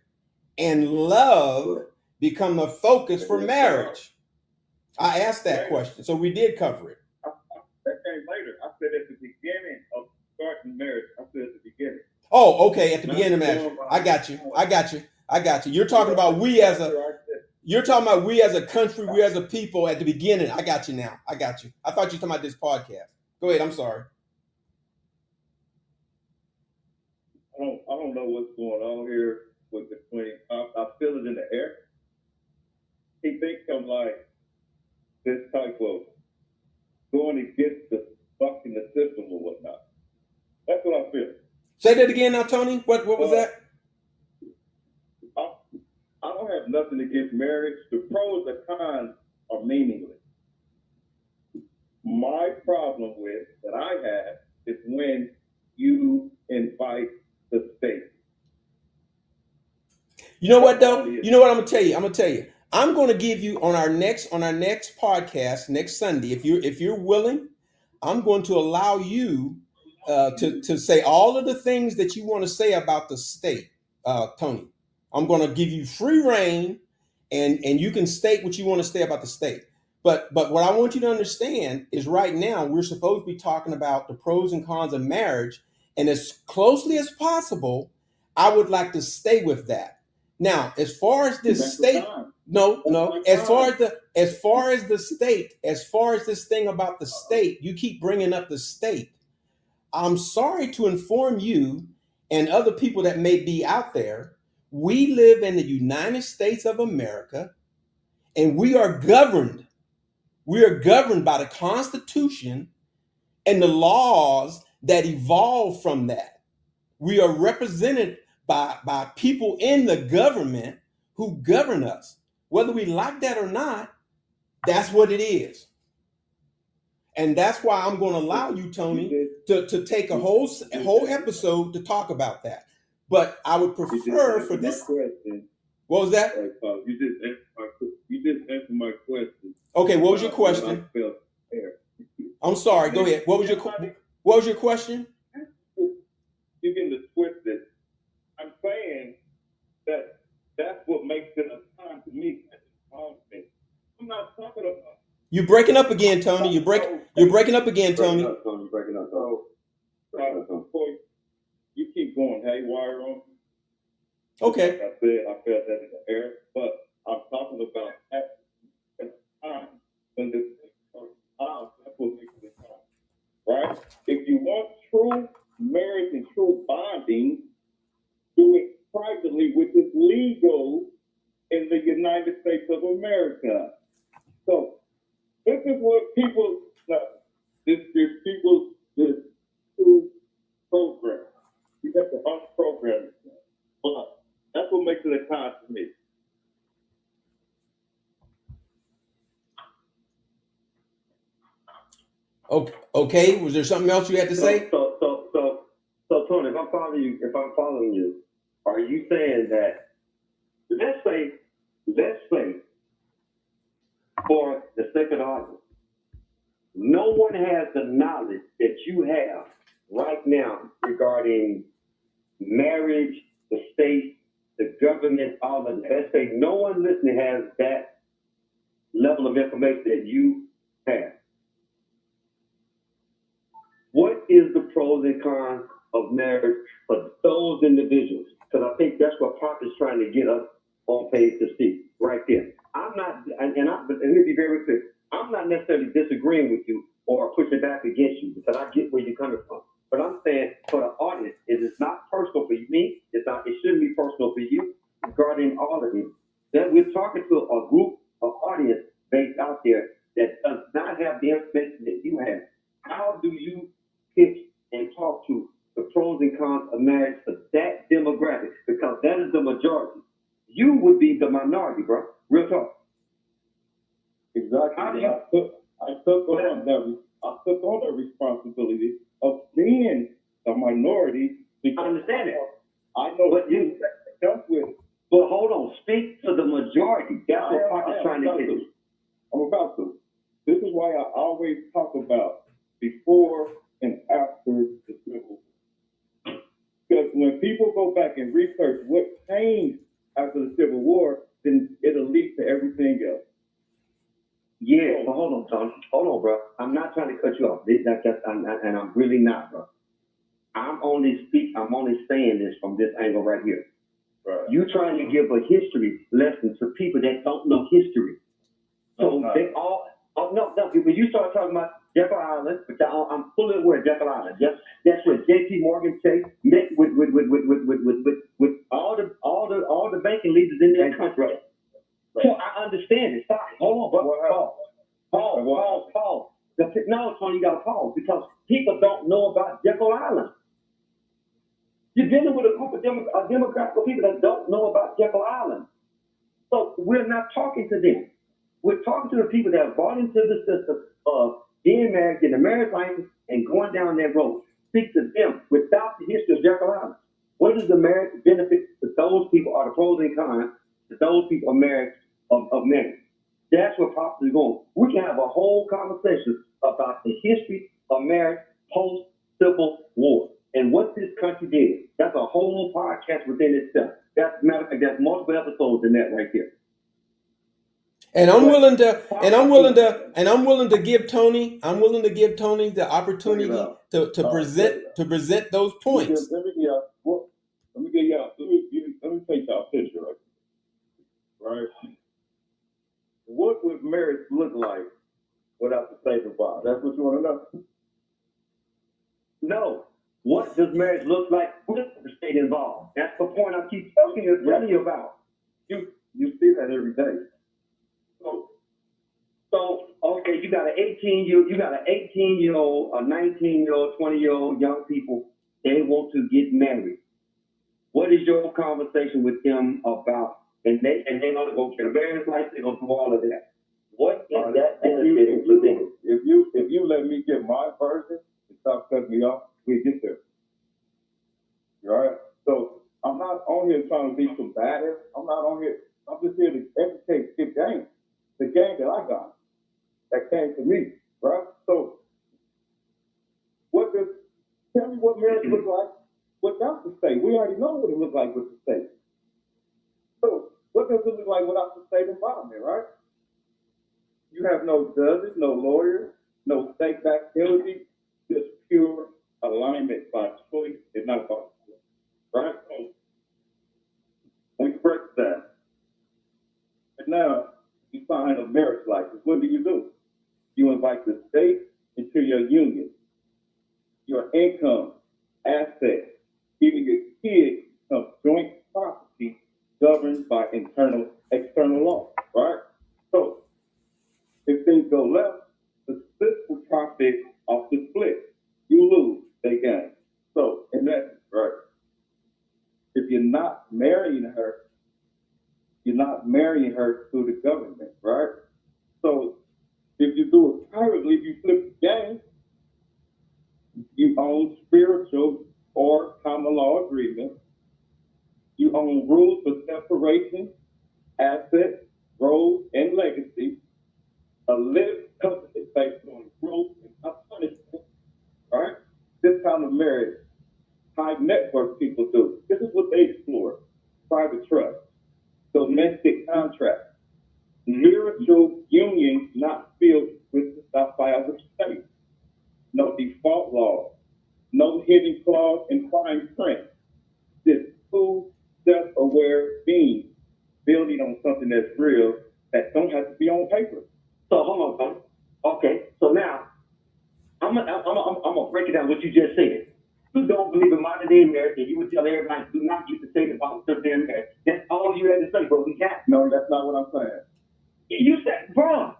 and love become the focus for marriage? I asked that question, so we did cover it. That came later. I said at the beginning of starting marriage. I said at the beginning. Oh, okay. At the beginning of marriage. I got you. You're talking about we as a country, we as a people at the beginning. I got you now. I got you. I thought you were talking about this podcast. Go ahead. I'm sorry. I don't know what's going on here with the twin. I feel it in the air. He thinks I'm like this type of going against the bucking the system or whatnot. That's what I feel. Say that again now, Tony. What was that? I don't have nothing against marriage. The pros and cons are meaningless. My problem with that I have is when you invite the state. You know what though? You know what I'm gonna tell you? I'm gonna give you on our next podcast next Sunday, if you're willing, I'm going to allow you to say all of the things that you want to say about the state, Tony. I'm going to give you free reign, and you can state what you want to say about the state. But what I want you to understand is right now we're supposed to be talking about the pros and cons of marriage, and as closely as possible, I would like to stay with that. Now, as far as this state, no, as far as this thing about the state, you keep bringing up the state. I'm sorry to inform you and other people that may be out there, we live in the United States of America, and we are governed by the Constitution and the laws that evolve from that. We are represented by people in the government who govern us. Whether we like that or not, that's what it is. And that's why I'm going to allow you, Tony, to take a whole episode to talk about that. But I would prefer for this. What was that? You just answered my question. Okay, what was your question? I'm sorry. Go ahead. What was your question? You're getting it twisted. I'm saying that that's what makes it a time to me. I'm not talking about. You're breaking up again, Tony. You're breaking up again, Tony. Breaking up. You keep going haywire on. Okay. Like I said, I felt that in the air, but I'm talking about at the time when this that's what makes it a time, right? If you want true marriage and true bonding, do it privately, which is legal in the United States of America. So this is what people, this true program. You have to unprogram it. But that's what makes it a con to me. Okay. Was there something else you had to say? So Tony, if I'm following you, are you saying that let's say for the sake of the argument, no one has the knowledge that you have right now regarding marriage, the state, the government, all of that. Let's say no one listening has that level of information that you have. What is the pros and cons of marriage for those individuals? Because I think that's what Pop is trying to get us on page to see right there. I'm not, and let me be very clear. I'm not necessarily disagreeing with you or pushing back against you because I get where you're coming from. But I'm saying for the audience, it is not personal for me. It shouldn't be personal for you regarding all of this. That we're talking to a group of audience based out there that does not have the information that you have. How do you pitch and talk to the pros and cons of marriage for that demographic? Because that is the majority. You would be the minority, bro. Real talk. Exactly. I took on that responsibility of being a minority. I understand it. I know what you dealt with. But hold on, speak to the majority. That's what Pop is trying to get to. I'm about to. This is why I always talk about before and after the Civil War. Because when people go back and research what changed after the Civil War, then it'll lead to everything else. Yeah, but hold on, Tony. Hold on, bro. I'm not trying to cut you off. And I'm really not, bro. I'm only saying this from this angle right here. Right. You trying to give a history lesson to people that don't know history. So they all, no, when you start talking about Jekyll Island, which I'm fully aware of Jekyll Island. That's where J.P. Morgan Chase met with all the banking leaders in their country. Right. So I understand it. Stop. Hold on, bro. Pause. No, Tony, you got to pause because people don't know about Jekyll Island. You're dealing with a group of demographic of people that don't know about Jekyll Island. So we're not talking to them. We're talking to the people that have bought into the system of being married, getting a marriage license, and going down that road. Speak to them without the history of Jekyll Island. What is the marriage benefit to those people are the pros and cons to those people of marriage of marriage? That's what Pops is going. We can have a whole conversation about the history of marriage post-Civil War and what this country did. That's a whole podcast within itself. That's multiple episodes in that right there. And I'm willing to give Tony the opportunity to present those points. Let me take y'all picture right. What would marriage look like without the saving bond? That's what you want to know? No. What does marriage look like with the state involved? That's the point I keep telling you about. You see that every day. So okay, you got an 18-year-old, a 19-year-old, 20-year-old young people. They want to get married. What is your conversation with them about? And they gonna go get a marriage license. They gonna do all of that. What is that benefit to them? If you let me get my version and stop cutting me off, we get there. All right. So I'm not on here trying to be combative. I'm not on here. I'm just here to educate the game that I got, that came to me, right? So tell me what marriage looks like without the state. We already know what it looks like with the state. So what does it look like without the state involvement, right? You have no judges, no lawyers, no state-backed entity, just pure alignment by choice and not by choice, right? So we break that. And now you sign a marriage license. What do? You invite the state into your union, your income, assets, even your kids of joint property governed by external law, right? So if things go left, the split will profit off the split. You lose, they gain. So in that, right? If you're not marrying her through the government, right? So if you do it privately, if you flip the game, you own spiritual or common law agreements. You own rules for separation, assets, roles, and legacy. A living covenant based on growth and punishment. Right? This kind of marriage, high net worth people do. This is what they explore. Private trust, domestic contracts, spiritual unions not filled with the stuff by other states. No default law, no hidden clause in fine print. Just two self-aware beings building on something that's real that don't have to be on paper. So hold on, Tony. Okay, so now I'm gonna break it down what you just said. You don't believe in modern day marriage, and you would tell everybody do not get to say about their marriage. That's all you had to say, but we got. No, that's not what I'm saying. You said, bro.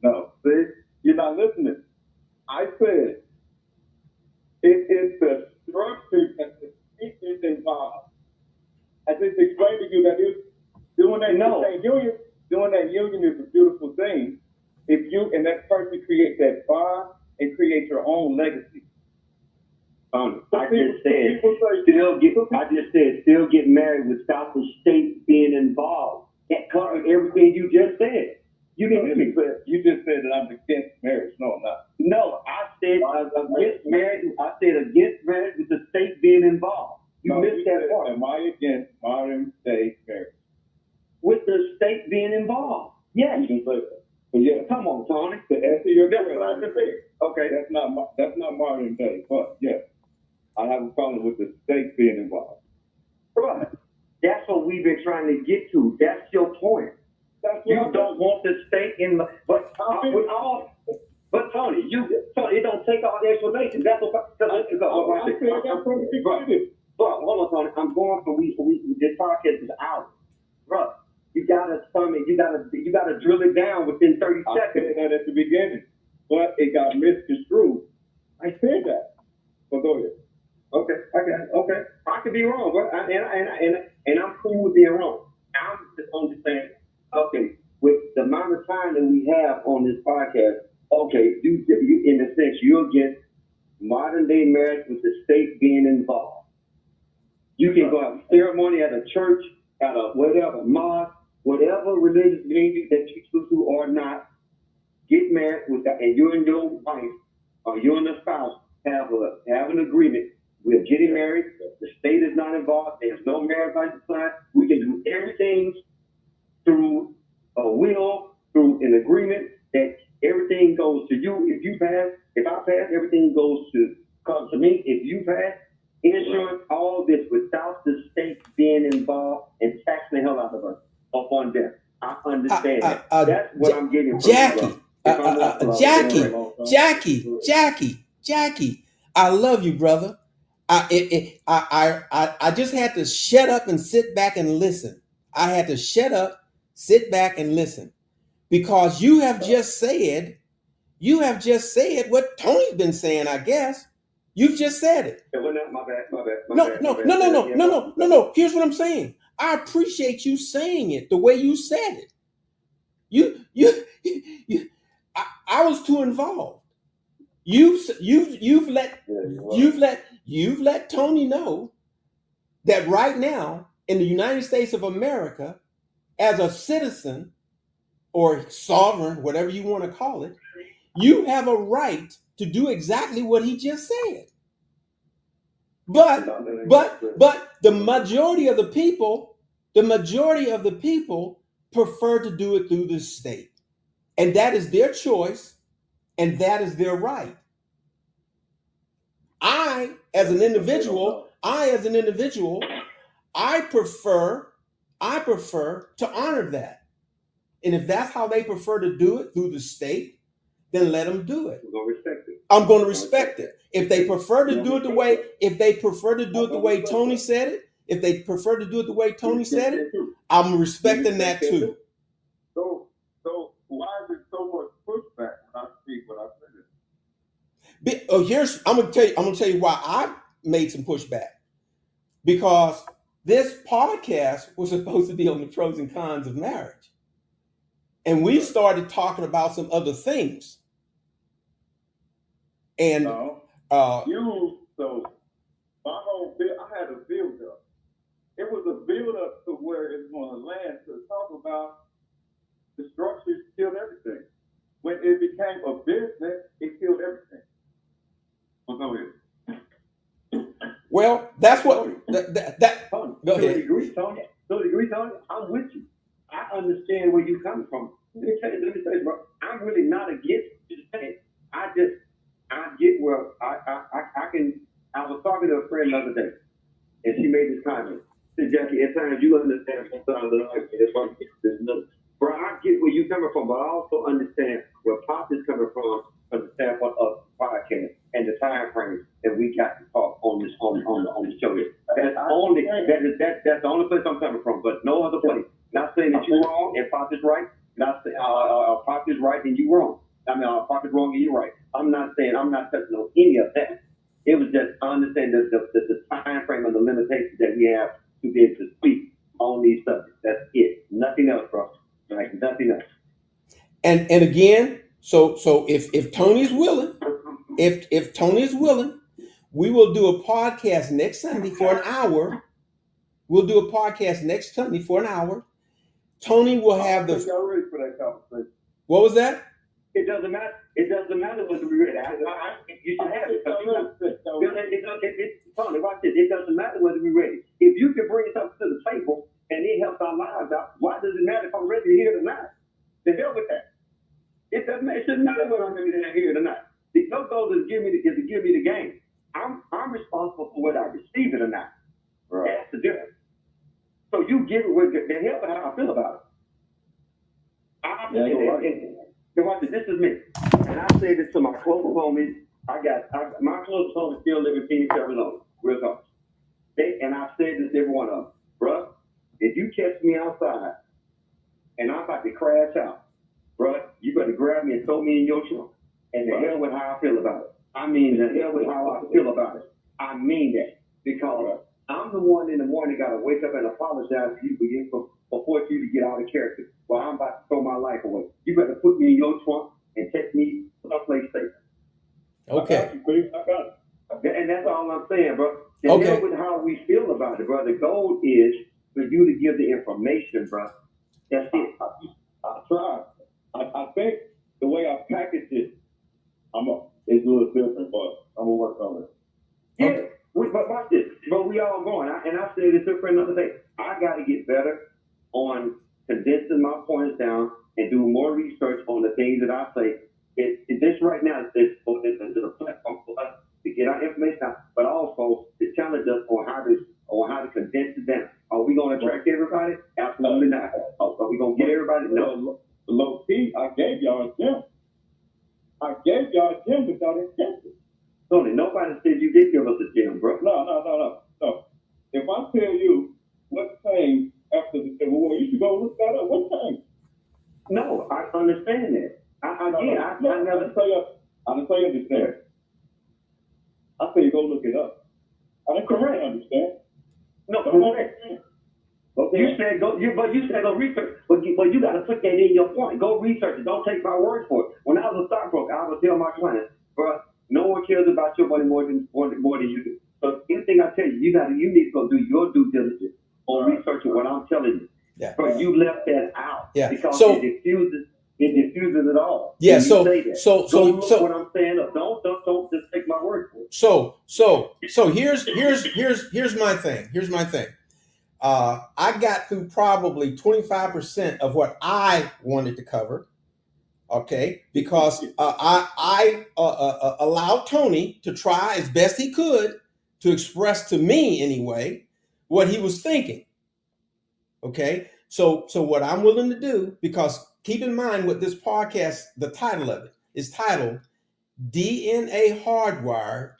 No, see, you're not listening. I said it is the structure and the features involved. I just explained to you that doing that union is a beautiful thing. If you and that person create that bond and create your own legacy. I just said still get married without the state being involved. That covered everything you just said. You didn't hear me. You just said that I'm against marriage. No, I'm not. No, I said against marriage. I said against marriage with the state being involved. You missed that part. Am I against modern day marriage? With the state being involved. Yes. You can say that. But yeah, come on, Tony. To answer your question, what I just said. Okay, that's not modern day. But yeah, I have a problem with the state being involved. Right. That's what we've been trying to get to. That's your point. You don't want the state in the, but Tony, it don't take all the explanation. That's what. Hold on, Tony. I'm going for this podcast is out, bro. You gotta drill it down within 30 seconds. I said that at the beginning. but it got misconstrued. I said that. But go ahead. Okay, okay. I could be wrong, but and I'm cool with being wrong. I'm just understanding. Okay, with the amount of time that we have on this podcast, okay, you in a sense you're against modern day marriage with the state being involved. You can go have a ceremony at a church, at a whatever mosque, whatever religious community that you choose to or not, get married with that, and you and your wife or you and the spouse have an agreement. We're getting married. The state is not involved. There's no marriage license signed. We can do everything through a will, through an agreement that everything goes to you. If you pass, if I pass, everything comes to me. If you pass, insurance, all this without the state being involved and taxing the hell out of us up on them. I understand that. That's what I'm getting from Jackie. you, Jackie, I love you, brother. I just had to shut up and sit back and listen. I had to shut up, sit back and listen, because you have just said what Tony's been saying. I guess you've just said it. My bad. No. Here's what I'm saying. I appreciate you saying it the way you said it. I was too involved. You've let Tony know that right now in the United States of America, as a citizen or sovereign, whatever you want to call it, you have a right to do exactly what he just said. But the majority of the people prefer to do it through the state. And that is their choice, and that is their right. I, as an individual, I prefer to honor that. And if that's how they prefer to do it through the state, then let them do it. We're gonna respect it. I'm going to respect it. If they prefer to do it the way Tony said it, I'm respecting that too. So why is it so much pushback when I speak what I said? I'm gonna tell you why I made some pushback. Because this podcast was supposed to be on the pros and cons of marriage. And we started talking about some other things. And my whole bill, I had a build up. It was a build up to where it's going to land to talk about the structures killed everything. When it became a business, it killed everything. Well, go ahead. Well, that's what Tony, go ahead. To a degree, Tony, I'm with you. I understand where you're coming from. Let me tell you, bro, I'm really not against you saying. I get where I can. I was talking to a friend the other day, and she made this comment. She said, Jackie, at times you understand sometimes bro, I get where you're coming from, but I also understand where Pop is coming from the standpoint of podcast and the time frame that we got to talk on this on the show here. That's the only place I'm coming from, but no other place. Not saying that you're wrong and Pop is right. Not saying Pop is right and you wrong. I mean, Pop is wrong and you're right. I'm not touching on any of that. It was just I understand the time frame and the limitations that we have to be able to speak on these subjects. That's it. Nothing else, bro. Like nothing else. And again, so if Tony's willing, if Tony is willing, we will do a podcast next Sunday for an hour. Tony will have the. Y'all ready for that conversation? What was that? It doesn't matter. It doesn't matter whether we read it. You should have it. Tony, watch this. It doesn't matter whether we read it. If you can bring something to the table and it helps our lives out, why does it matter if I'm ready to hear it or not? The hell with that. It doesn't matter. It shouldn't matter whether I'm ready to hear it or not. The goal is to give me the game. I'm responsible for whether I receive it or not. Right. That's the difference. So you give it with the hell with how I feel about it. Watch it. This is me, and I say this to my close homies. My close homies still live in Phoenix, Arizona. Real talk. And I've said this to every one of them, bruh. If you catch me outside and I'm about to crash out, bruh, you better grab me and throw me in your trunk. And the hell with how I feel about it. I mean, the hell with how I feel about it. I mean that. Because I'm the one in the morning got to wake up and apologize to you for forcing you to get out of character. Well, I'm about to throw my life away. You better put me in your trunk and take me someplace safe. Okay. I got you, please. I got it. And that's all I'm saying, bro. The Okay. hell with how we feel about it, bro. The goal is for you to give the information, bro. That's it. I tried. I think the way I package it, it's a little different, but I'm gonna work on it. Yeah, but watch this. But we all going. And I said this for another day. I got to get better on condensing my points down and do more research on the things that I say. This right now is a platform for us to get our information out, but also to challenge us on how to condense it down. Are we going to attract everybody? Absolutely not. Are we going to get everybody? No. Low key, I gave y'all a gem. I gave y'all a gem without intention. Tony, nobody said you did give us a gem, bro. No. If I tell you what changed after the Civil War, you should go look that up. What changed? No, I understand that. I never didn't say you understand. I say you go look it up. I didn't Correct. understand. No, correct. Okay. You said go research, but you got to put that in your point. Go research it. Don't take my word for it. When I was a stockbroker, I would tell my clients, bro, no one cares about your money more than you do. So anything I tell you, you need to go do your due diligence on researching what I'm telling you. Yeah. But you left that out because So, it diffuses it all. Yeah. When you So say that. so Go look so what I'm saying up. Don't just take my word for it. so here's my thing. Here's my thing. I got through probably 25% of what I wanted to cover. Okay, because I allowed Tony to try as best he could to express to me anyway what he was thinking. Okay, so what I'm willing to do, because keep in mind what this podcast, the title of it is titled DNA Hardwired,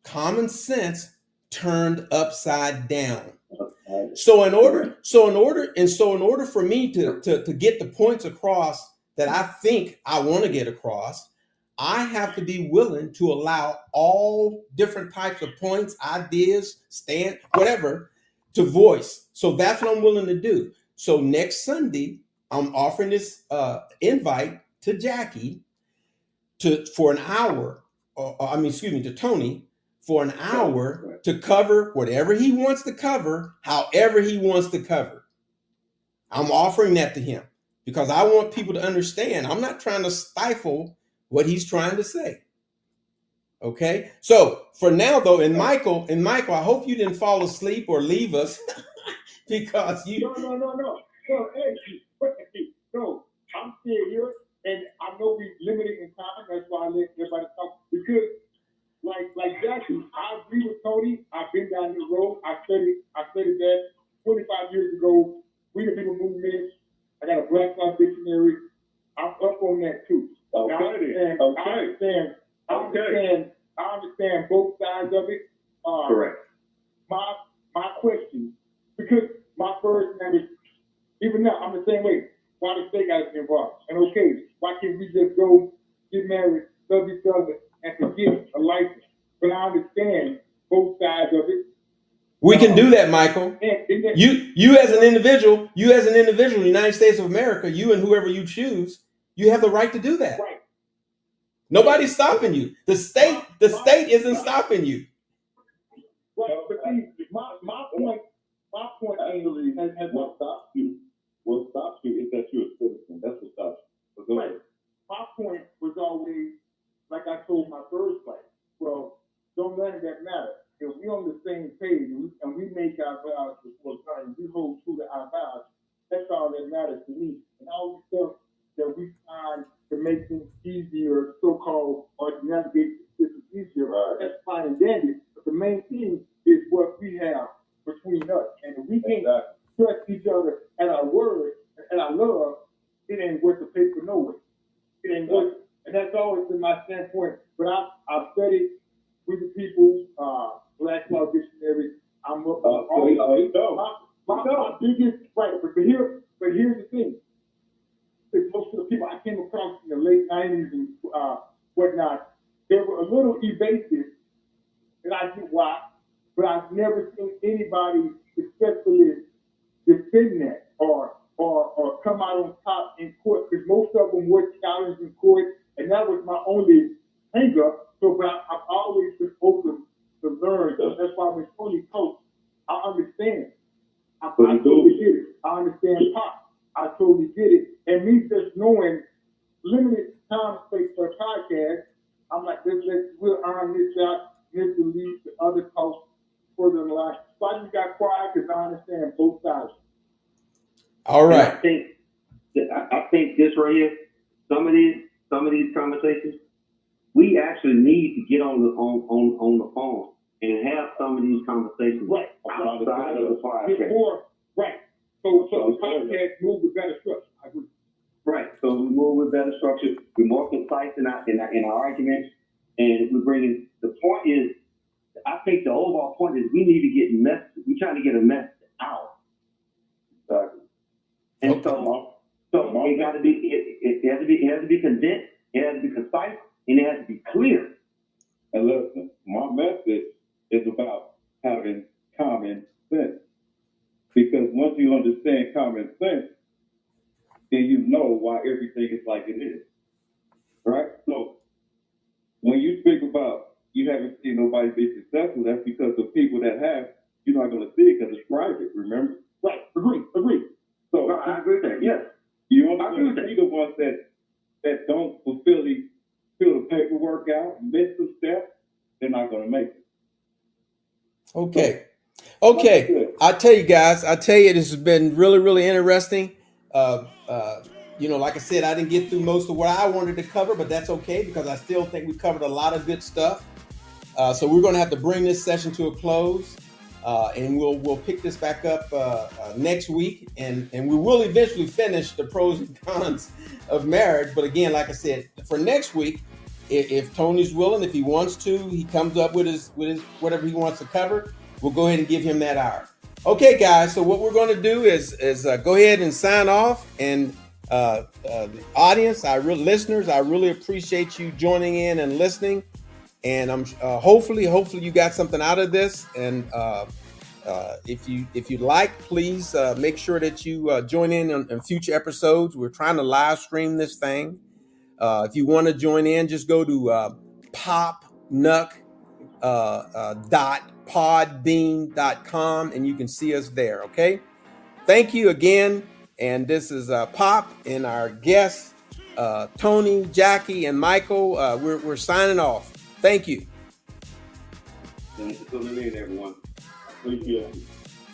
Common Sense Turned Upside Down. So in order for me to get the points across that I think I want to get across, I have to be willing to allow all different types of points, ideas, whatever, to voice. So that's what I'm willing to do. So next Sunday, I'm offering this invite to Jackie for an hour, to Tony, for an hour to cover whatever he wants to cover, however he wants to cover. I'm offering that to him because I want people to understand. I'm not trying to stifle what he's trying to say. Okay. So for now, though, and Michael, I hope you didn't fall asleep or leave us because you. No. No, I'm still here, and I know we're limited in time. That's why I let everybody talk because. Like Jackie, I agree with Tony. I've been down the road. I studied that 25 years ago. We the People Movement. I got a Black Law Dictionary. I'm up on that too. Okay. I understand both sides of it. Correct. My question, because my first name is, even now, I'm the same way. Why the state got to be involved? And okay, why can't we just go get married, love each other, and forget a license? But I understand both sides of it. We can do that, Michael. You as an individual, in the United States of America, you and whoever you choose, you have the right to do that. Right. Nobody's stopping you. The state isn't stopping you. Right, but see, my point actually has What stops you? What stops you is that you're a citizen. That's what stops you. But go ahead. my point was always, like I told my first wife, well, don't none of that matter. If we on the same page and we make our vows before God and we hold true to our vows, that's all that matters to me. And all the stuff that we find to make things easier, so-called, or to navigate this easier, that's fine and dandy. But the main thing is what we have between us. And if we can't trust each other at our word and our love, it ain't worth the paper no way. It ain't worth it. And that's always been my standpoint. But I've studied with the people, Black Law Dictionary. I'm up my biggest right. But here's the thing. Most of the people I came across in the late 90s and whatnot, they were a little evasive, and I get why, but I've never seen anybody successfully defend that or come out on top in court, because most of them were challenged in court, and that was my only hang up. So, but I've always been open to learn. So that's why when Tony coach, I understand. I totally get it. I understand pop. I totally get it. And me just knowing limited time space for a podcast, I'm like, we'll iron this out. This will lead to other costs further in life. So I just got quiet because I understand both sides. All right. I think this right here, some of these conversations, we actually need to get on the phone and have some of these conversations Right. outside of the podcast. Right. So the podcast move with better structure. I agree. Right. So we move with better structure. We're more concise in our arguments, and we're bringing. The point is, I think the overall point is we need to get message. We're trying to get a message out. Exactly. And Okay. so it got to be. It has to be condensed. It has to be concise, and it has to be clear. And listen, my message is about having common sense. Because once you understand common sense, then you know why everything is like it is. Right? So when you speak about you haven't seen nobody be successful, that's because the people that have, you're not going to see it because it's private, remember? Right. Agree. So I agree with that. Yes. You only going to see the ones that don't fill the paperwork out, miss some steps, they're not going to make it. Okay. I tell you guys, this has been really, really interesting. Like I said, I didn't get through most of what I wanted to cover, but that's okay because I still think we covered a lot of good stuff. So we're going to have to bring this session to a close, and we'll pick this back up next week, and we will eventually finish the pros and cons of marriage. But again, like I said, for next week, if Tony's willing, if he wants to, he comes up with his whatever he wants to cover. We'll go ahead and give him that hour. Okay, guys. So what we're going to do is go ahead and sign off. And the audience, listeners, I really appreciate you joining in and listening. And I'm hopefully you got something out of this. And if you'd like, please make sure that you join in on future episodes. We're trying to live stream this thing. If you want to join in, just go to popnuck.podbean.com and you can see us there. Okay. Thank you again. And this is Pop and our guests, Tony, Jackie, and Michael. We're signing off. Thank you. Thanks for tuning in, everyone. Appreciate it.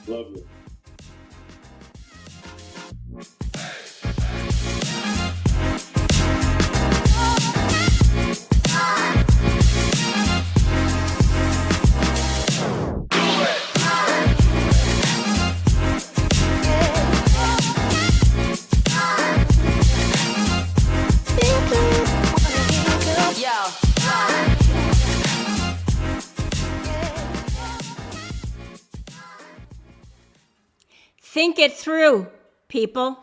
Love you. Think it through, people.